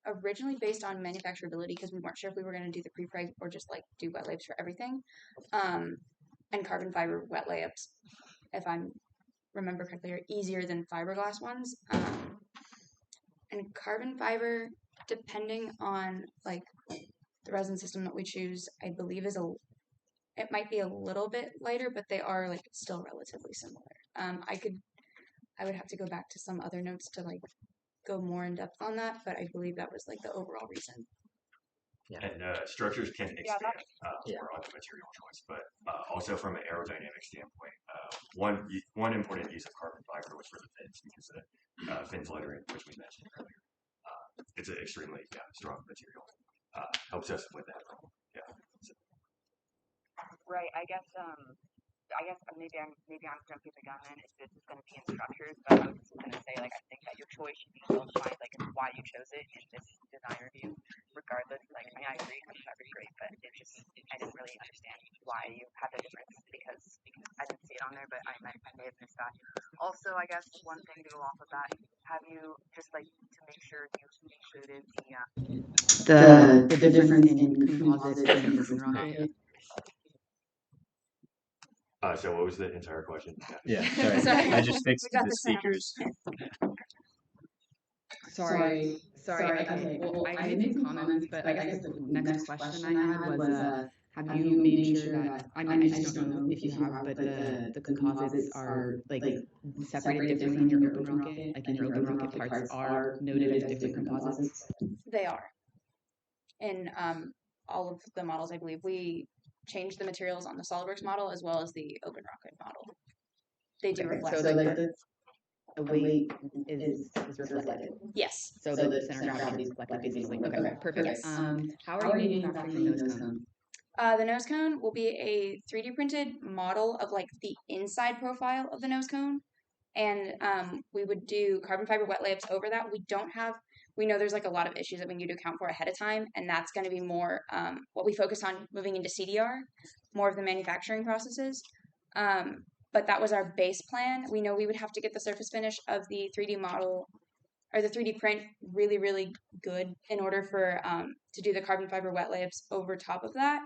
originally based on manufacturability because we weren't sure if we were going to do the pre-preg or just like do wet layups for everything. And carbon fiber wet layups, if I remember correctly, are easier than fiberglass ones. And carbon fiber, depending on like the resin system that we choose, I believe it might be a little bit lighter, but they are like still relatively similar. I would have to go back to some other notes to like go more in depth on that, but I believe that was like the overall reason. Yeah. And structures can expand Yeah. more on the material choice, but also from an aerodynamic standpoint, one important use of carbon fiber was for the fins because the fins lettering, which we mentioned earlier, it's an extremely strong material. Helps us with that problem. Yeah. So. right. I guess maybe I'm jumping the gun then if this is going to be in structures, but I was just going to say like I think that your choice should be well defined, like why you chose it in this design review. Regardless, like I agree, carbon fiber is great, but I didn't really understand why you had the difference because I didn't see it on there, but I may have missed that. Also, I guess one thing to go off of that, have you just like to make sure you included the difference in composites in open rocket? So what was the entire question? Yeah. Sorry. I just fixed We got the the sound. speakers. Sorry. Okay. Well, I made some comments, but I guess the next question I had was, have you made sure that I just don't know if you have, but the composites are like separated differently in your open rocket? Like in your open rocket parts are noted as different composites? They are. In all of the models, I believe we changed the materials on the SolidWorks model as well as the open rocket model. They do reflect. So like the weight is reflected. Yes. So the center of gravity is reflected basically. Okay, perfect. Yes. How are you manufacturing the nose cone? The nose cone will be a 3D printed model of like the inside profile of the nose cone. And we would do carbon fiber wet layups over that. We know there's like a lot of issues that we need to account for ahead of time. And that's going to be more what we focus on moving into CDR, more of the manufacturing processes. But that was our base plan. We know we would have to get the surface finish of the 3D model or the 3D print really, really good in order for to do the carbon fiber wet layups over top of that.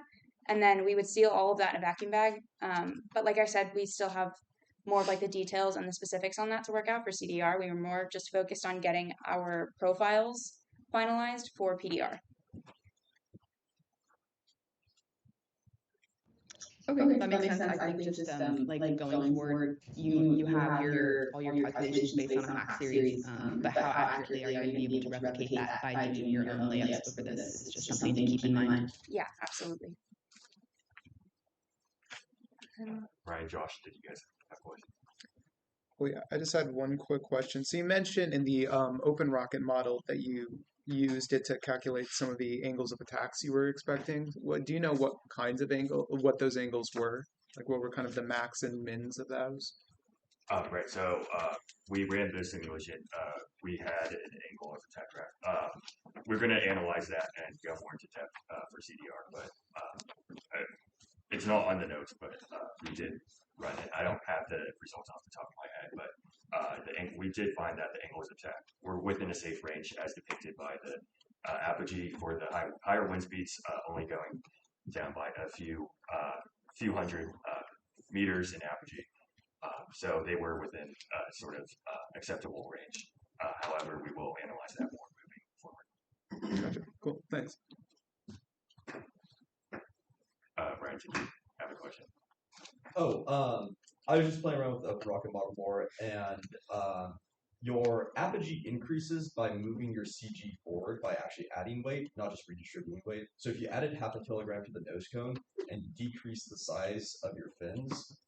And then we would seal all of that in a vacuum bag. But like I said, we still have more of like the details and the specifics on that to work out for CDR. We were more just focused on getting our profiles finalized for PDR. Okay, that makes sense. I think just like going forward, you have all your calculations based on a max series, but how accurately are you going to be able to replicate that by doing your own layups over this? It's just something to keep in mind. Yeah, absolutely. Ryan, Josh, did you guys have questions? Well, yeah, I just had one quick question. So you mentioned in the open rocket model that you used it to calculate some of the angles of attacks you were expecting. What do you know what kinds of what those angles were? Like what were kind of the max and mins of those? Right. So we ran the simulation. We had an angle of attack track. We're going to analyze that and go more into depth for CDR, but it's not on the notes. But we did run it. I don't have the results off the top of my head, but we did find that the angles of attack were within a safe range as depicted by the apogee for the higher wind speeds only going down by a few hundred meters in apogee. So they were within sort of acceptable range. However, we will analyze that more moving forward. Gotcha. Cool. Thanks. Brian, did you have a question? Oh, I was just playing around with the rocket model more, and your apogee increases by moving your CG forward by actually adding weight, not just redistributing weight. So if you added 0.5 kilogram to the nose cone and decrease the size of your fins,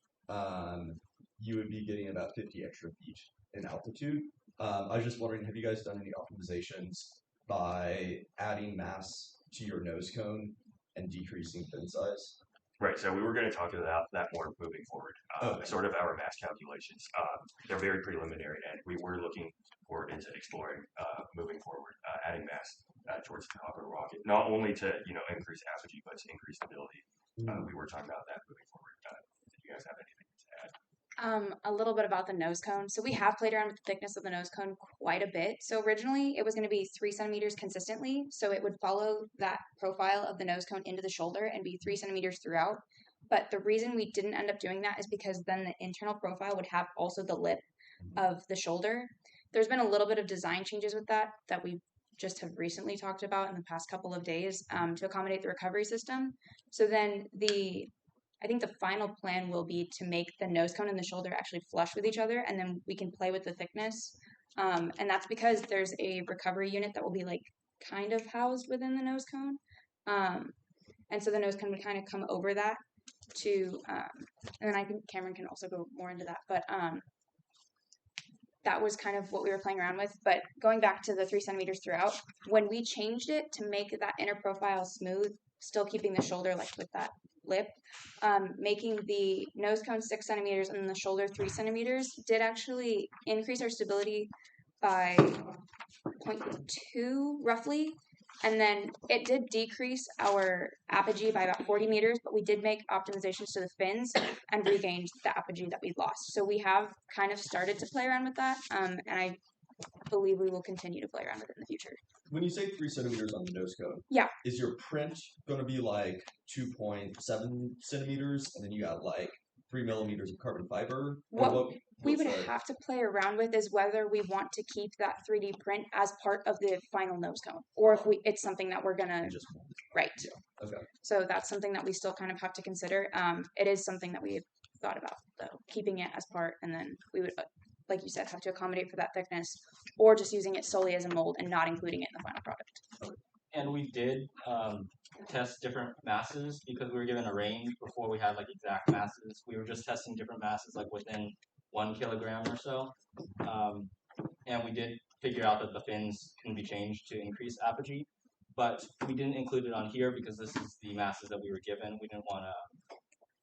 you would be getting about 50 extra feet in altitude. I was just wondering, have you guys done any optimizations by adding mass to your nose cone and decreasing fin size? Right, so we were going to talk about that more moving forward. Sort of our mass calculations. They're very preliminary, and we were looking forward into exploring moving forward, adding mass towards the top of the rocket, not only to increase apogee, but to increase stability. We were talking about that moving forward. Did you guys have anything to add? A little bit about the nose cone. So we have played around with the thickness of the nose cone quite a bit. So originally it was going to be 3 centimeters consistently. So it would follow that profile of the nose cone into the shoulder and be 3 centimeters throughout. But the reason we didn't end up doing that is because then the internal profile would have also the lip of the shoulder. There's been a little bit of design changes with that we just have recently talked about in the past couple of days to accommodate the recovery system. So then I think the final plan will be to make the nose cone and the shoulder actually flush with each other, and then we can play with the thickness. And that's because there's a recovery unit that will be like kind of housed within the nose cone. And so the nose cone would kind of come over that to, and then I think Cameron can also go more into that, but that was kind of what we were playing around with. But going back to the 3 centimeters throughout, when we changed it to make that inner profile smooth, still keeping the shoulder like with that lip, making the nose cone 6 centimeters and the shoulder 3 centimeters did actually increase our stability by 0.2 roughly. And then it did decrease our apogee by about 40 meters, but we did make optimizations to the fins and regained the apogee that we lost. So we have kind of started to play around with that, and I believe we will continue to play around with it in the future. When you say 3 centimeters on the nose cone, yeah, is your print going to be like 2.7 centimeters, and then you got like 3 millimeters of carbon fiber? What we would have to play around with is whether we want to keep that 3D print as part of the final nose cone, or if it's something that we're gonna right. Yeah. Okay. So that's something that we still kind of have to consider. It is something that we thought about though, keeping it as part, and then we would, like you said, have to accommodate for that thickness, or just using it solely as a mold and not including it in the final product. Okay. And we did test different masses because we were given a range before we had like exact masses. We were just testing different masses like within 1 kilogram or so. And we did figure out that the fins can be changed to increase apogee, but we didn't include it on here because this is the masses that we were given. We didn't want to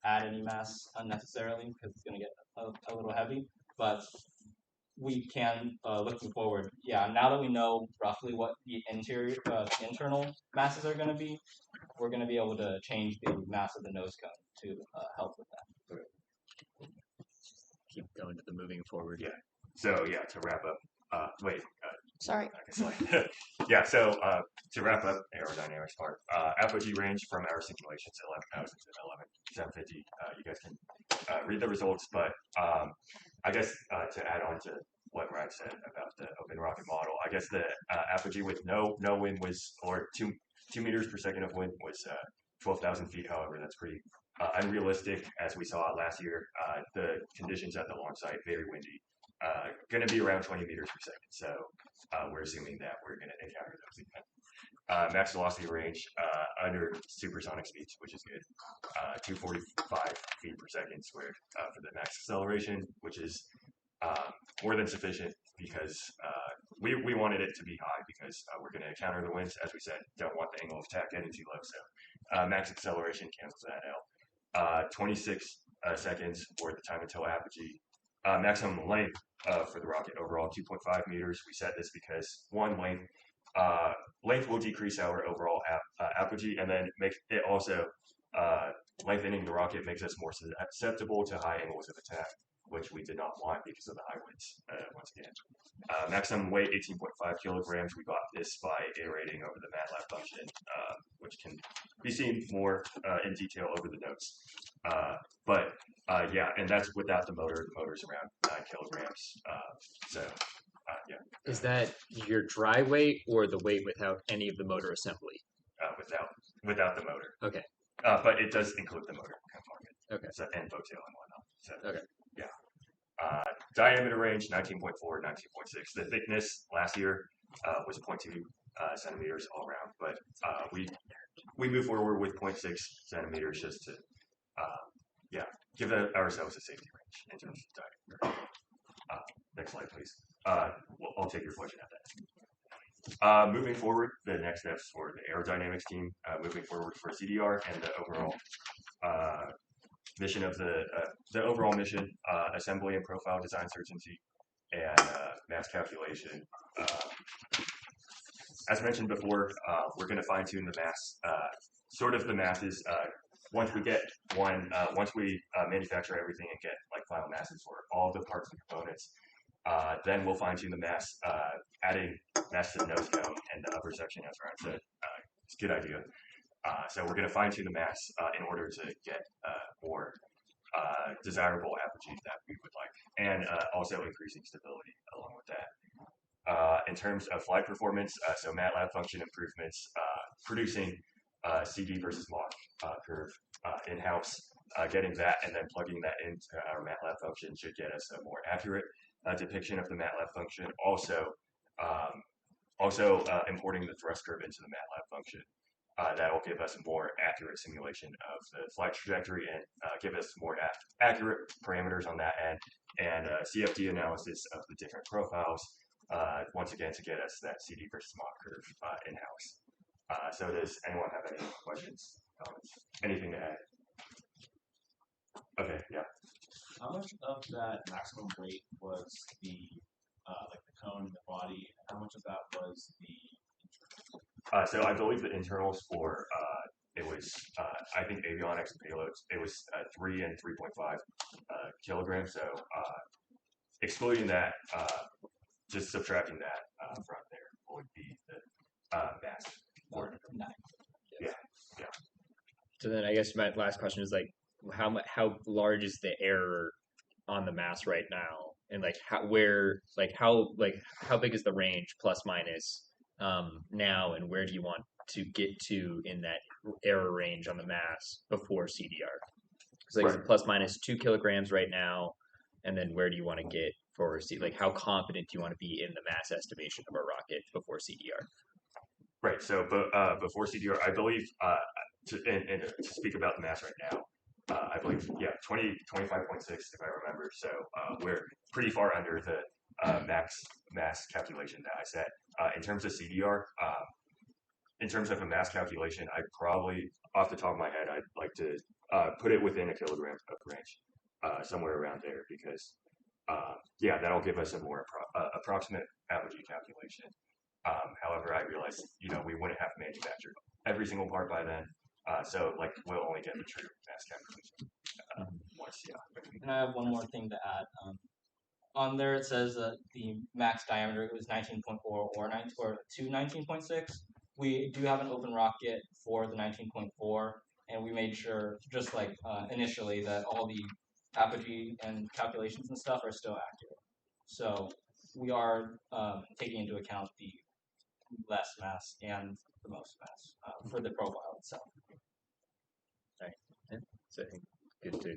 add any mass unnecessarily because it's going to get a little heavy, but we can, looking forward, yeah, now that we know roughly what the internal masses are going to be, we're going to be able to change the mass of the nose cone to help with that. Okay. Keep going to the moving forward. Yeah. So yeah, to wrap up, Sorry. Yeah, so to wrap up aerodynamics part, apogee range from our simulations 11,000 to 11,750. You guys can read the results, but I guess to add on to what Ryan said about the open rocket model, I guess the apogee with no wind was, or 2 meters per second of wind was 12,000 feet. However, that's pretty unrealistic, as we saw last year. The conditions at the launch site very windy. Going to be around 20 meters per second, so we're assuming that we're going to encounter those again. Max velocity range under supersonic speeds, which is good. 245 feet per second squared for the max acceleration, which is more than sufficient because we wanted it to be high because we're going to encounter the winds, as we said, don't want the angle of attack getting too low, so max acceleration cancels that out. 26 seconds for the time until apogee. Maximum length for the rocket overall 2.5 meters. We set this because one, length will decrease our overall apogee, and then make it also lengthening the rocket makes us more susceptible to high angles of attack, which we did not want because of the high winds. Once again, maximum weight 18.5 kilograms. We got this by iterating over the MATLAB function, which can be seen more in detail over the notes. Yeah, and that's without the motor. The motor's around 9 kilograms. Yeah. Is that your dry weight or the weight without any of the motor assembly? Without the motor. Okay. But it does include the motor component. Okay. So, and boattail and whatnot. So, okay. Yeah. Diameter range 19.4, 19.6. The thickness last year was 0.2 centimeters all around, but we move forward with 0.6 centimeters just to give ourselves a safety range in terms of diameter. Next slide, please. I'll take your question at that. Moving forward, the next steps for the aerodynamics team, moving forward for CDR and the overall mission of the overall mission, assembly and profile design certainty, and mass calculation. As mentioned before, we're going to fine tune the mass. Sort of the math is once we get once we manufacture everything and get like final masses for all the parts and components, then we'll fine tune the mass, adding mass to the nose cone and the upper section, as Ryan said. It's a good idea. So we're going to fine tune the mass in order to get more desirable apogee that we would like, and also increasing stability along with that. In terms of flight performance, so MATLAB function improvements, producing CD versus Mach curve in-house, getting that and then plugging that into our MATLAB function should get us a more accurate depiction of the MATLAB function. Also importing the thrust curve into the MATLAB function. That will give us a more accurate simulation of the flight trajectory and give us more accurate parameters on that end, and CFD analysis of the different profiles, once again to get us that CD versus Mach curve in-house. So does anyone have any questions, comments, anything to add? Okay, yeah. How much of that maximum weight was the like the cone, the body, and how much of that was the so I believe the internals for it was I think avionics and payloads, it was 3 and 3.5 kilograms. So excluding that, just subtracting that from there would be the mass. Yeah. So then I guess my last question is like, how large is the error on the mass right now, and like how big is the range plus minus now, and where do you want to get to in that error range on the mass before CDR? Because like plus minus 2 kilograms right now, and then where do you want to get for like how confident do you want to be in the mass estimation of a rocket before CDR? Right. So, before CDR, I believe to speak about the mass right now, I believe 25.6 if I remember. So we're pretty far under the mass calculation that I said. In terms of CDR, in terms of a mass calculation, I'd probably, off the top of my head, I'd like to put it within a kilogram of range, somewhere around there, because that'll give us a more approximate apogee calculation. However, I realize we wouldn't have manufactured every single part by then, so like we'll only get the true mass calculation once. And I have one more thing to add. On there it says that the max diameter was 19.4 or to 19.6. We do have an open rocket for the 19.4, and we made sure, just like initially, that all the apogee and calculations and stuff are still accurate. So we are taking into account the less mass and the most mass for the profile itself. Right. Yeah. So good too.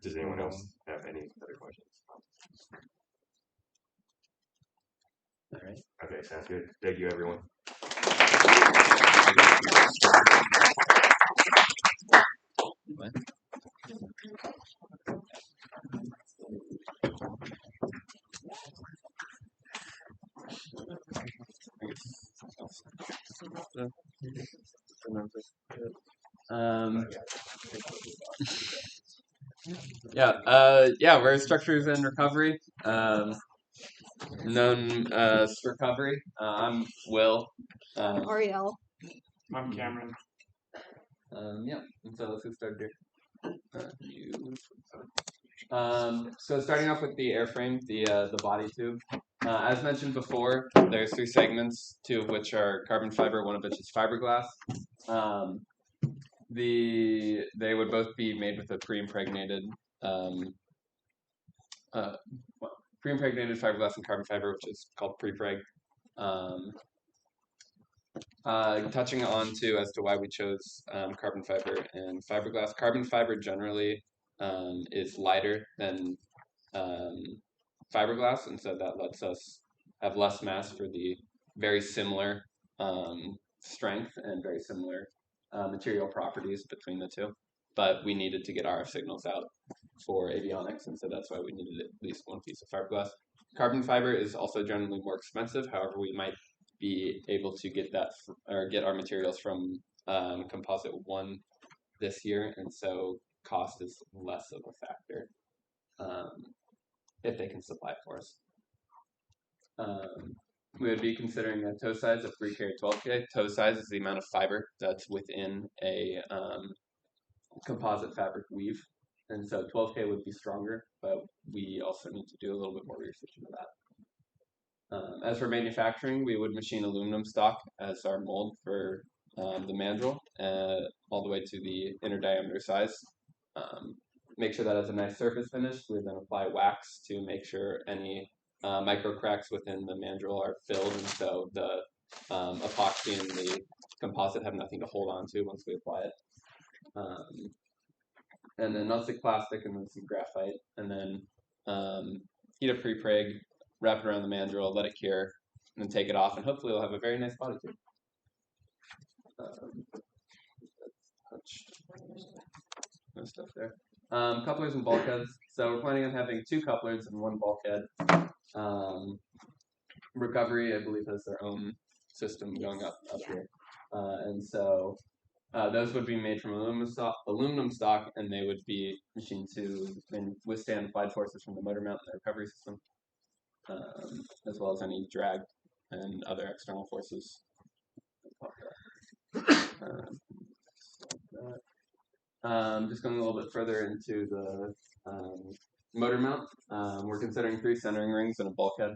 Does anyone else have any other questions? All right. Okay, sounds good. Thank you, everyone. What? We're structures and recovery. Known recovery. I'm Will. Ariel. I'm Cameron. So let's get started here. So starting off with the airframe, the body tube. As mentioned before, there's 3 segments, 2 of which are carbon fiber, 1 of which is fiberglass. They would both be made with a pre-impregnated pre-impregnated fiberglass and carbon fiber, which is called pre-preg. Touching on to as to why we chose carbon fiber and fiberglass. Carbon fiber generally is lighter than fiberglass, and so that lets us have less mass for the very similar strength and very similar material properties between the two. But we needed to get RF signals out for avionics, and so that's why we needed at least one piece of fiberglass. Carbon fiber is also generally more expensive. However, we might be able to get that or get our materials from Composite 1 this year, and so cost is less of a factor if they can supply it for us. We would be considering a toe size of 3K or 12K. Toe size is the amount of fiber that's within a composite fabric weave, and so 12K would be stronger, but we also need to do a little bit more research into that. As for manufacturing, we would machine aluminum stock as our mold for the mandrel, all the way to the inner diameter size. Make sure that has a nice surface finish. We then apply wax to make sure any micro cracks within the mandrel are filled, and so the epoxy and the composite have nothing to hold on to once we apply it. And then non-stick plastic, and then some graphite, and then heat up pre-preg, wrap it around the mandrel, let it cure, and then take it off, and hopefully we'll have a very nice body tube. No stuff there. Couplers and bulkheads. So we're planning on having 2 couplers and 1 bulkhead. Recovery, I believe, has their own system going up here. And so those would be made from aluminum stock, and they would be machined to withstand applied forces from the motor mount and the recovery system, as well as any drag and other external forces. Just going a little bit further into the motor mount, we're considering 3 centering rings and a bulkhead.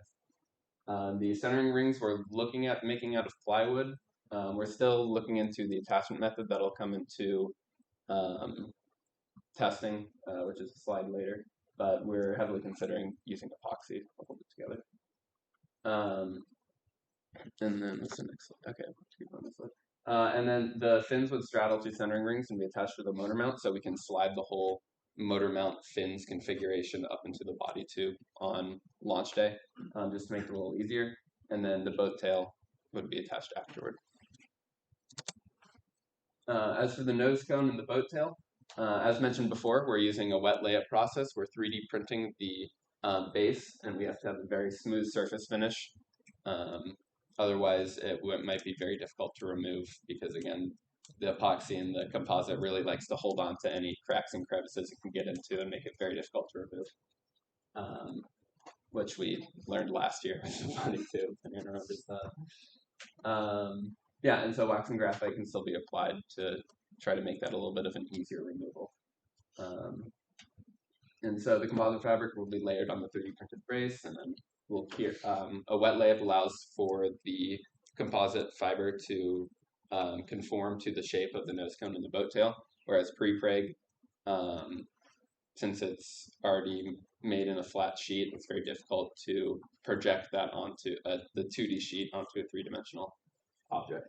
The centering rings we're looking at making out of plywood. We're still looking into the attachment method that'll come into testing, which is a slide later, but we're heavily considering using epoxy to hold it together. And then what's the next slide? Okay, keep on this slide. And then the fins would straddle 2 centering rings and be attached to the motor mount, so we can slide the whole motor mount fins configuration up into the body tube on launch day, just to make it a little easier. And then the boat tail would be attached afterward. As for the nose cone and the boat tail, as mentioned before, we're using a wet layup process. We're 3D printing the base, and we have to have a very smooth surface finish. Otherwise, it might be very difficult to remove because, again, the epoxy and the composite really likes to hold on to any cracks and crevices it can get into and make it very difficult to remove, which we learned last year with the body tube. Anyone remembers that? Yeah, and so wax and graphite can still be applied to try to make that a little bit of an easier removal. And so the composite fabric will be layered on the 3D printed brace, and then we'll cure. A wet layup allows for the composite fiber to conform to the shape of the nose cone and the boat tail, whereas pre-preg, since it's already made in a flat sheet, it's very difficult to project that onto the 2D sheet onto a 3-dimensional object.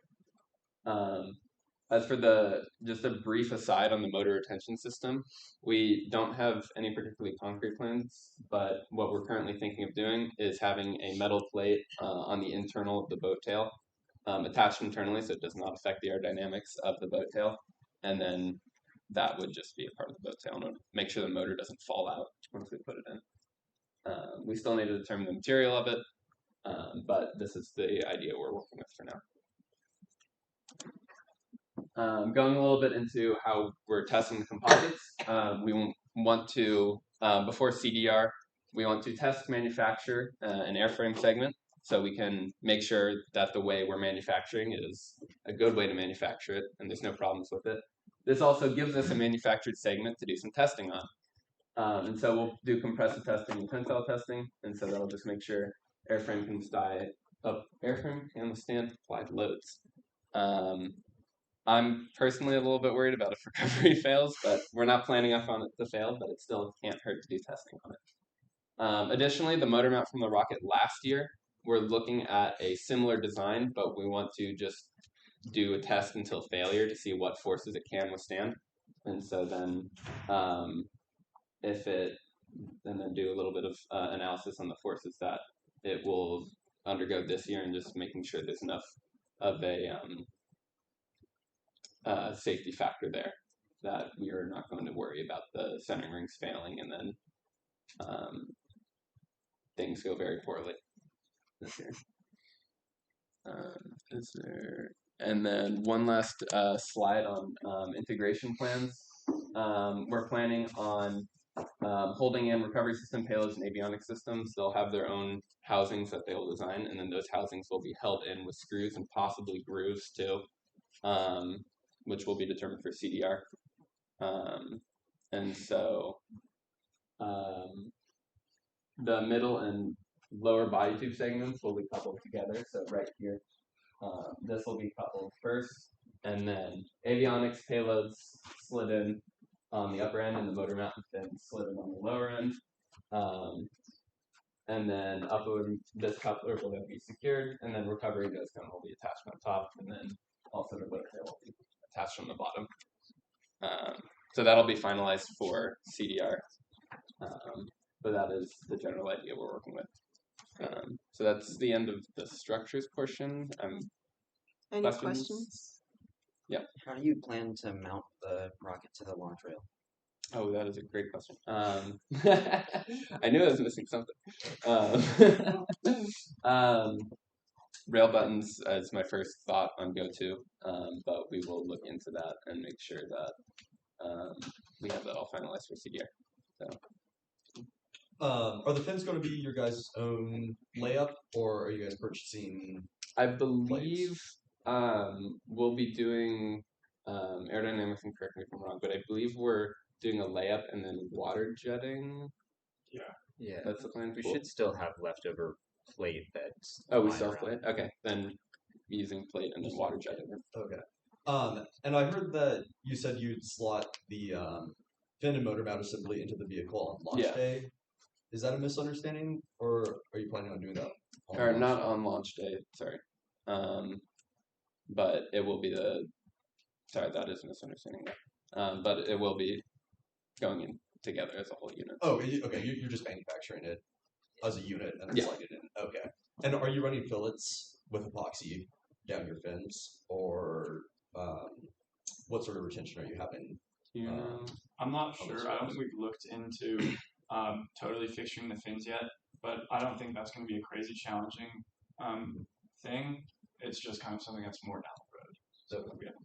As for just a brief aside on the motor retention system, we don't have any particularly concrete plans, but what we're currently thinking of doing is having a metal plate on the internal of the boat tail, attached internally so it does not affect the aerodynamics of the boat tail, and then that would just be a part of the boat tail and make sure the motor doesn't fall out once we put it in. We still need to determine the material of it, but this is the idea we're working with for now. Going a little bit into how we're testing the composites, we want to, before CDR, we want to test manufacture an airframe segment so we can make sure that the way we're manufacturing is a good way to manufacture it and there's no problems with it. This also gives us a manufactured segment to do some testing on. And so we'll do compressive testing and tensile testing, and so that'll just make sure airframe can withstand applied loads. I'm personally a little bit worried about if recovery fails, but we're not planning on it to fail, but it still can't hurt to do testing on it. Additionally, the motor mount from the rocket last year, we're looking at a similar design, but we want to just do a test until failure to see what forces it can withstand. And so then and then do a little bit of analysis on the forces that it will undergo this year and just making sure there's enough of a safety factor there that we are not going to worry about the centering rings failing and then things go very poorly. Okay. Is there? And then one last slide on integration plans. We're planning on holding in recovery system payloads and avionics systems. They'll have their own housings that they will design, and then those housings will be held in with screws and possibly grooves too, which will be determined for CDR. And so the middle and lower body tube segments will be coupled together. So right here, this will be coupled first, and then avionics payloads slid in on the upper end, and the motor mount fin slid in on the lower end. And then upward, this coupler will then be secured, and then recovery nose cone will be attached on top, and then also the motor tail will be attached on the bottom. So that'll be finalized for CDR, but that is the general idea we're working with. So that's the end of the structures portion. Any questions? Yeah. How do you plan to mount the rocket to the launch rail? Oh, that is a great question. I knew I was missing something. Rail buttons is my first thought on go-to, but we will look into that and make sure that we have that all finalized for CDR. So. Are the fins going to be your guys' own layup, or are you guys purchasing? I believe we'll be doing aerodynamics, and correct me if I'm wrong, but I believe we're doing a layup and then water jetting. Yeah, that's the plan. We should still have leftover plate that's. Oh, we still have plate. Okay, then using plate and then water jetting it. Okay. And I heard that you said you'd slot the fin and motor mount assembly into the vehicle on launch day. Is that a misunderstanding, or are you planning on doing that? Or not on launch day, sorry. But it will be sorry, that is a misunderstanding. But it will be going in together as a whole unit. Oh, okay. You're just manufacturing it as a unit and then sliding it in. Okay. And are you running fillets with epoxy down your fins, or what sort of retention are you having? I'm not sure. I don't think we've looked into totally fixturing the fins yet, but I don't think that's going to be a crazy challenging thing. It's just kind of something that's more down the road. So yeah.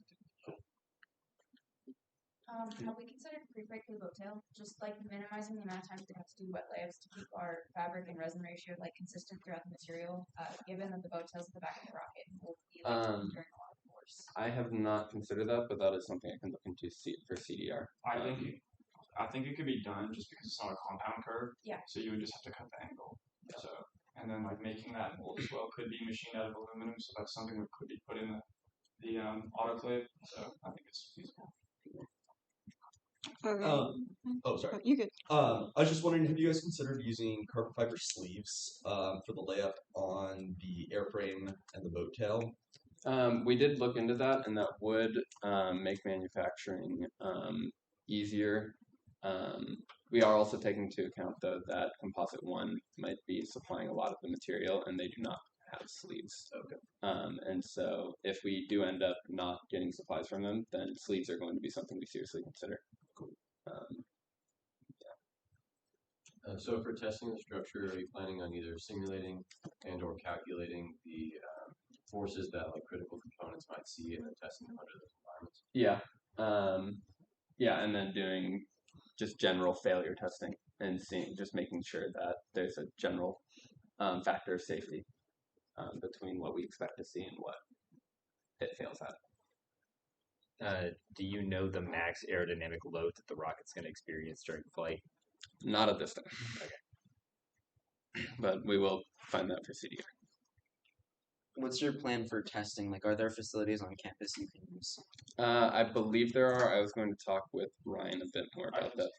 Have we considered pre-break for the boat tail? Just like minimizing the amount of times we have to do wet layups to keep our fabric and resin ratio like consistent throughout the material, given that the boat tail's at the back of the rocket and will be like during a lot of force. I have not considered that, but that is something I can look into for CDR. I think it could be done just because it's not a compound curve. Yeah. So you would just have to cut the angle. Yeah. So and then like making that mold as well could be machined out of aluminum. So that's something that could be put in the autoclave. So I think it's feasible. Okay. Oh, sorry. You good? I was just wondering, have you guys considered using carbon fiber sleeves for the layup on the airframe and the boat tail? We did look into that, and that would make manufacturing easier. We are also taking into account, though, that Composite One might be supplying a lot of the material, and they do not have sleeves. Okay. And so, if we do end up not getting supplies from them, then sleeves are going to be something we seriously consider. Cool. So for testing the structure, are you planning on either simulating and or calculating the forces that like critical components might see and then testing them under those environments? Yeah, and then doing just general failure testing and just making sure that there's a general factor of safety between what we expect to see and what it fails at. Do you know the max aerodynamic load that the rocket's going to experience during flight? Not at this time. Okay. But we will find that for CDR. What's your plan for testing? Like, are there facilities on campus you can use? I believe there are. I was going to talk with Ryan a bit more about that.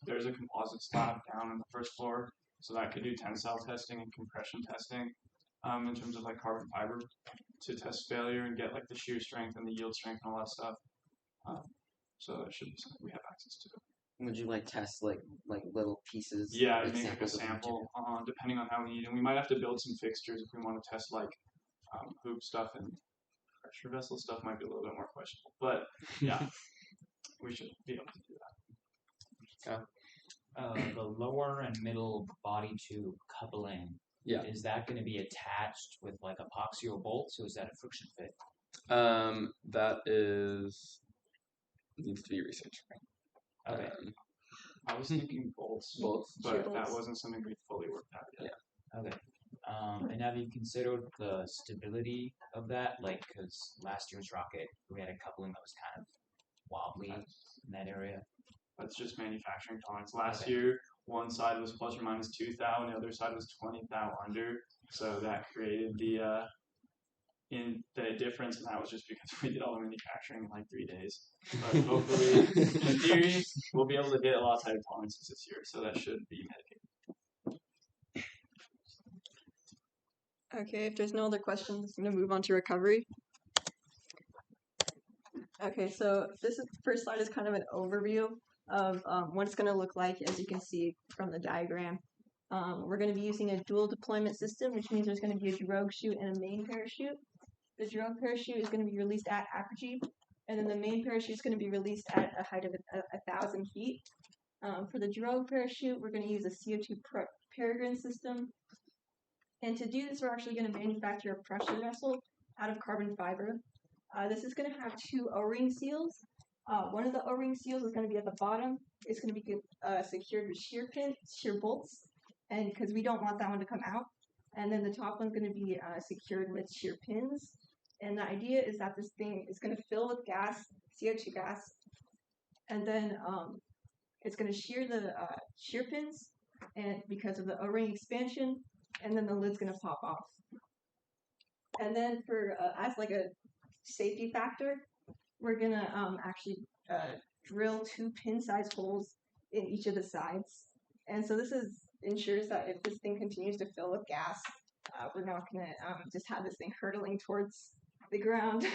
There's a composites lab down on the first floor, so that could do tensile testing and compression testing, in terms of like carbon fiber to test failure and get like the shear strength and the yield strength and all that stuff. So that should be something we have access to. Would you like test like little pieces? Yeah, like make like a samples of the sample, depending on how we need, and we might have to build some fixtures if we want to test like hoop stuff and pressure vessel stuff. Might be a little bit more questionable, but yeah, we should be able to do that. The lower and middle body tube coupling. Yeah. Is that going to be attached with like epoxy or bolts, or is that a friction fit? That needs to be researched. Okay. I was thinking bolts, but that wasn't something we fully worked out yet. Yeah. Okay. And have you considered the stability of that? Like, because last year's rocket, we had a coupling that was kind of wobbly in that area. That's just manufacturing tolerance. Last year, one side was plus or minus 2 thou, and the other side was 20 thou under. So that created the difference, and that was just because we did all the manufacturing in like 3 days. But hopefully, in theory, we'll be able to hit a lot tighter tolerances this year, so that should be mitigated. Okay, if there's no other questions, I'm going to move on to recovery. Okay, so this first slide is kind of an overview of what it's going to look like, as you can see from the diagram. We're going to be using a dual deployment system, which means there's going to be a drogue chute and a main parachute. The drogue parachute is going to be released at apogee, and then the main parachute is going to be released at a height of 1,000 feet. For the drogue parachute, we're going to use a CO2 peregrine system. And to do this, we're actually going to manufacture a pressure vessel out of carbon fiber. This is going to have 2 O-ring seals. One of the O-ring seals is going to be at the bottom. It's going to be secured with shear bolts, and because we don't want that one to come out. And then the top one's going to be secured with shear pins. And the idea is that this thing is going to fill with gas, CO2 gas, and then it's going to shear the shear pins, and because of the O-ring expansion, and then the lid's going to pop off. And then for as like a safety factor, we're going to actually drill 2 pin-sized holes in each of the sides. And so this ensures that if this thing continues to fill with gas, we're not going to just have this thing hurtling towards the ground.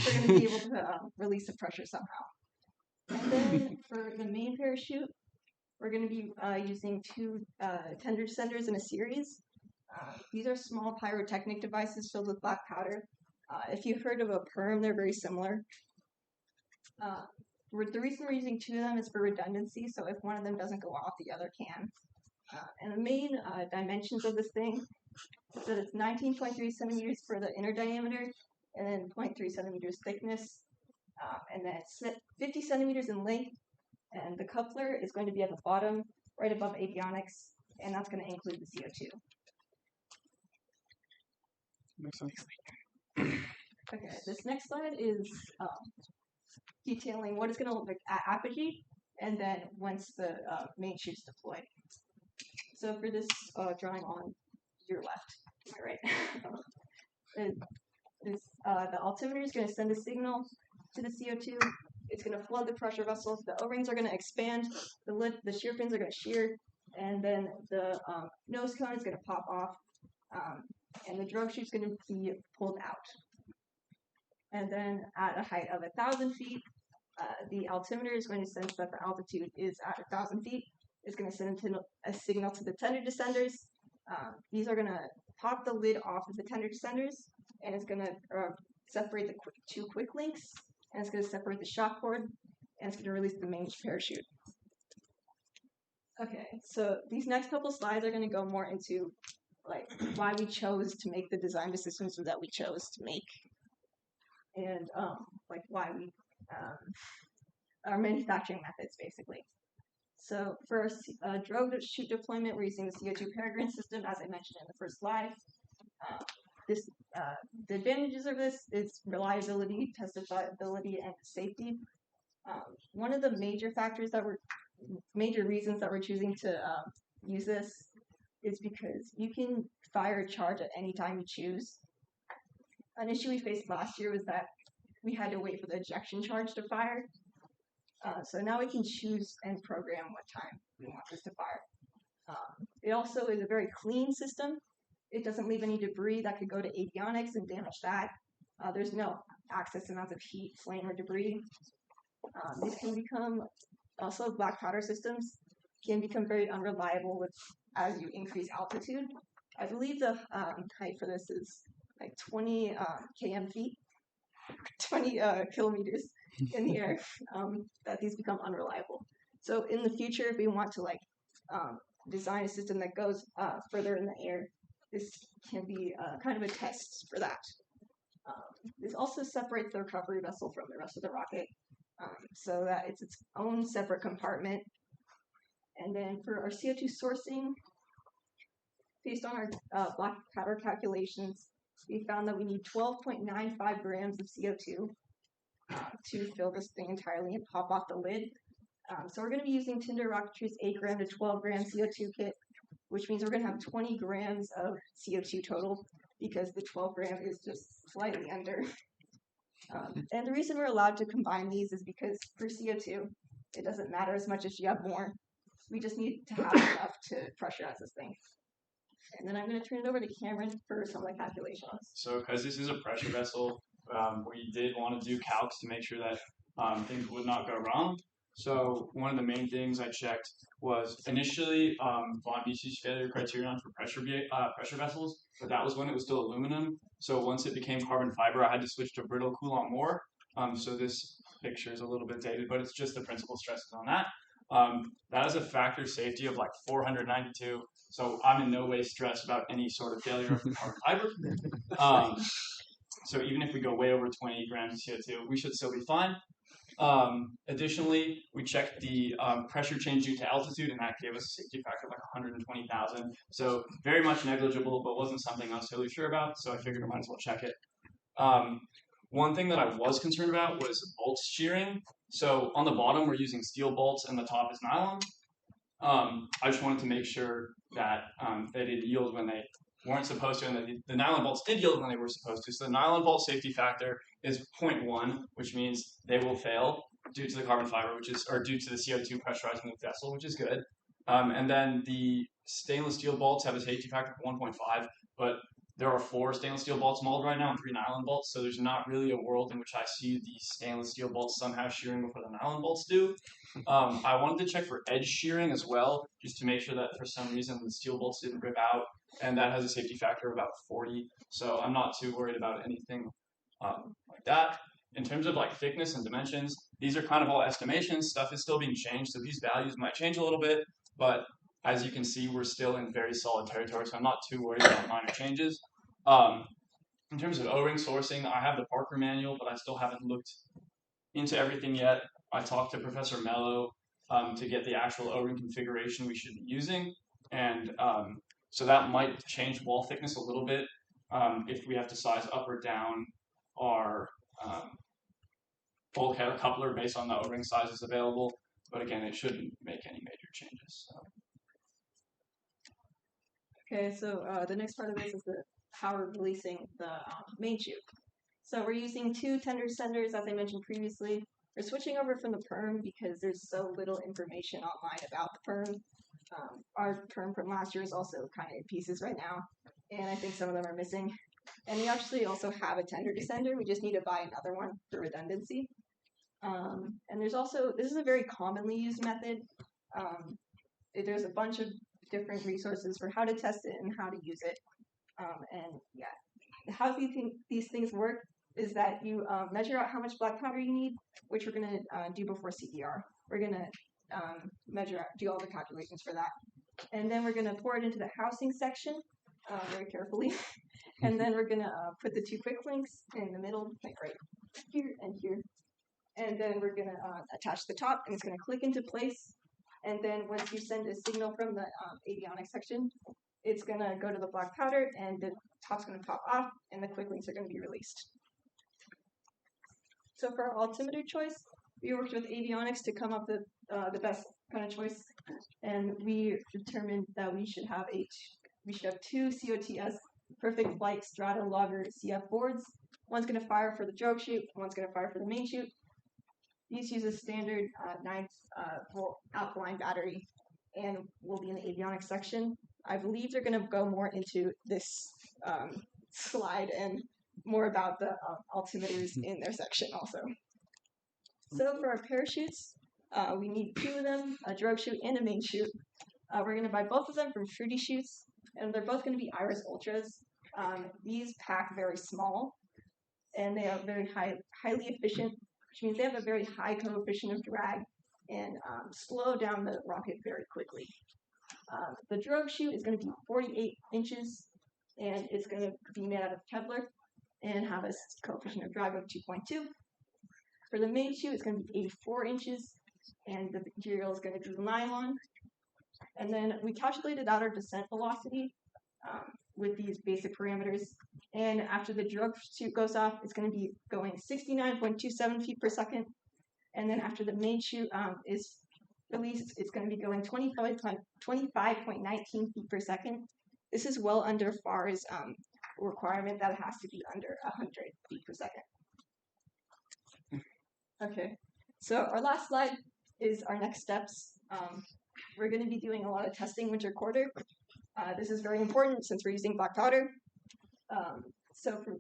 We're going to be able to release the pressure somehow. And then for the main parachute, we're going to be using 2 tender descenders in a series. These are small pyrotechnic devices filled with black powder. If you've heard of a perm, they're very similar. The reason we're using 2 of them is for redundancy, so if one of them doesn't go off, the other can. And the main dimensions of this thing is that it's 19.3 centimeters for the inner diameter, and then 0.3 centimeters thickness, and then it's 50 centimeters in length, and the coupler is going to be at the bottom, right above avionics, and that's going to include the CO2. Makes sense. Okay, this next slide is detailing what it's going to look like at apogee, and then once the main chute's deployed. So for this drawing on your left, right, the altimeter is going to send a signal to the CO2. It's going to flood the pressure vessel. The O-rings are going to expand. The shear pins are going to shear, and then the nose cone is going to pop off, and the drogue chute is going to be pulled out. And then at a height of 1,000 feet, the altimeter is going to sense that the altitude is at 1,000 feet. It's going to send a signal to the tender descenders. These are going to pop the lid off of the tender descenders, and it's going to separate the 2 quick links, and it's going to separate the shock cord, and it's going to release the main parachute. Okay, so these next couple slides are going to go more into like why we chose to make the design decisions that we chose to make, and like why we our manufacturing methods basically. So for our drogue chute deployment, we're using the CO2 peregrine system, as I mentioned in the first slide. The advantages of this is reliability, testability, and safety. One of the major reasons that we're choosing to use this is because you can fire a charge at any time you choose. An issue we faced last year was that we had to wait for the ejection charge to fire. So now we can choose and program what time we want this to fire. It also is a very clean system. It doesn't leave any debris that could go to avionics and damage that. There's no excess amounts of heat, flame, or debris. These can become, also black powder systems can become very unreliable as you increase altitude. I believe the height for this is like 20 km feet, 20 kilometers in the air, that these become unreliable. So in the future, if we want to design a system that goes further in the air, this can be kind of a test for that. This also separates the recovery vessel from the rest of the rocket, so that it's its own separate compartment. And then for our CO2 sourcing, based on our black powder calculations, we found that we need 12.95 grams of CO2 to fill this thing entirely and pop off the lid. So we're going to be using Tinder Rocketry's 8 gram to 12 gram CO2 kit, which means we're going to have 20 grams of CO2 total, because the 12 gram is just slightly under. And the reason we're allowed to combine these is because for CO2, it doesn't matter as much as you have more. We just need to have enough to pressurize this thing. And then I'm going to turn it over to Cameron for some of the calculations. So because this is a pressure vessel, we did want to do calcs to make sure that things would not go wrong. So one of the main things I checked was initially Von BC's failure criterion for pressure vessels, but that was when it was still aluminum. So once it became carbon fiber, I had to switch to brittle Coulomb more. So this picture is a little bit dated, but it's just the principal stresses on that. That has a factor safety of like 492. So I'm in no way stressed about any sort of failure of the carbon fiber. So even if we go way over 20 grams of CO2, we should still be fine. Additionally, we checked the pressure change due to altitude, and that gave us a safety factor of like 120,000. So very much negligible, but wasn't something I was totally sure about, so I figured I might as well check it. One thing that I was concerned about was bolt shearing. So on the bottom, we're using steel bolts, and the top is nylon. I just wanted to make sure that they did yield when they weren't supposed to, and that the nylon bolts did yield when they were supposed to. So the nylon bolt safety factor is 0.1, which means they will fail due to the carbon fiber, or due to the CO2 pressurizing the vessel, which is good. And then the stainless steel bolts have a safety factor of 1.5, but there are 4 stainless steel bolts molded right now and 3 nylon bolts, so there's not really a world in which I see the stainless steel bolts somehow shearing before the nylon bolts do. I wanted to check for edge shearing as well, just to make sure that for some reason the steel bolts didn't rip out, and that has a safety factor of about 40, so I'm not too worried about anything like that. In terms of like thickness and dimensions, these are kind of all estimations. Stuff is still being changed, so these values might change a little bit, but as you can see, we're still in very solid territory, so I'm not too worried about minor changes. In terms of O-ring sourcing, I have the Parker manual, but I still haven't looked into everything yet. I talked to Professor Mello to get the actual O-ring configuration we should be using, and so that might change wall thickness a little bit if we have to size up or down our bulkhead coupler based on the O-ring sizes available. But again, it shouldn't make any major changes. So. Okay, so the next part of this is how we're releasing the main tube. So we're using 2 tender senders, as I mentioned previously. We're switching over from the perm because there's so little information online about the perm. Our perm from last year is also kind of in pieces right now, and I think some of them are missing. And we actually also have a tender descender. We just need to buy another one for redundancy. And there's also, this is a very commonly used method. There's a bunch of different resources for how to test it and how to use it. And yeah, how these things work is that you measure out how much black powder you need, which we're going to do before CPR. We're going to do all the calculations for that. And then we're going to pour it into the housing section very carefully. And then we're going to put the 2 quick links in the middle, like right here and here. And then we're going to attach the top, and it's going to click into place. And then once you send a signal from the avionics section, it's going to go to the black powder, and the top's going to pop off, and the quick links are going to be released. So for our altimeter choice, we worked with avionics to come up with the best kind of choice, and we determined that we should have two COTS perfect flight Stratologger CF boards. One's going to fire for the drogue chute, one's going to fire for the main chute. These use a standard 9-volt alkaline battery and will be in the avionics section. I believe they're going to go more into this slide and more about the altimeters in their section also. So for our parachutes, we need 2 of them, a drogue chute and a main chute. We're going to buy both of them from Fruity Chutes, and they're both going to be Iris Ultras. These pack very small, and they are very highly efficient, which means they have a very high coefficient of drag and slow down the rocket very quickly. The drogue chute is going to be 48 inches, and it's going to be made out of Kevlar and have a coefficient of drag of 2.2. For the main chute, it's going to be 84 inches, and the material is going to be nylon. And then we calculated out our descent velocity with these basic parameters. And after the drogue chute goes off, it's going to be going 69.27 feet per second. And then after the main chute is released, it's going to be going 25.19 feet per second. This is well under FAR's requirement that it has to be under 100 feet per second. Okay, so our last slide is our next steps. We're going to be doing a lot of testing winter quarter. This is very important since we're using black powder.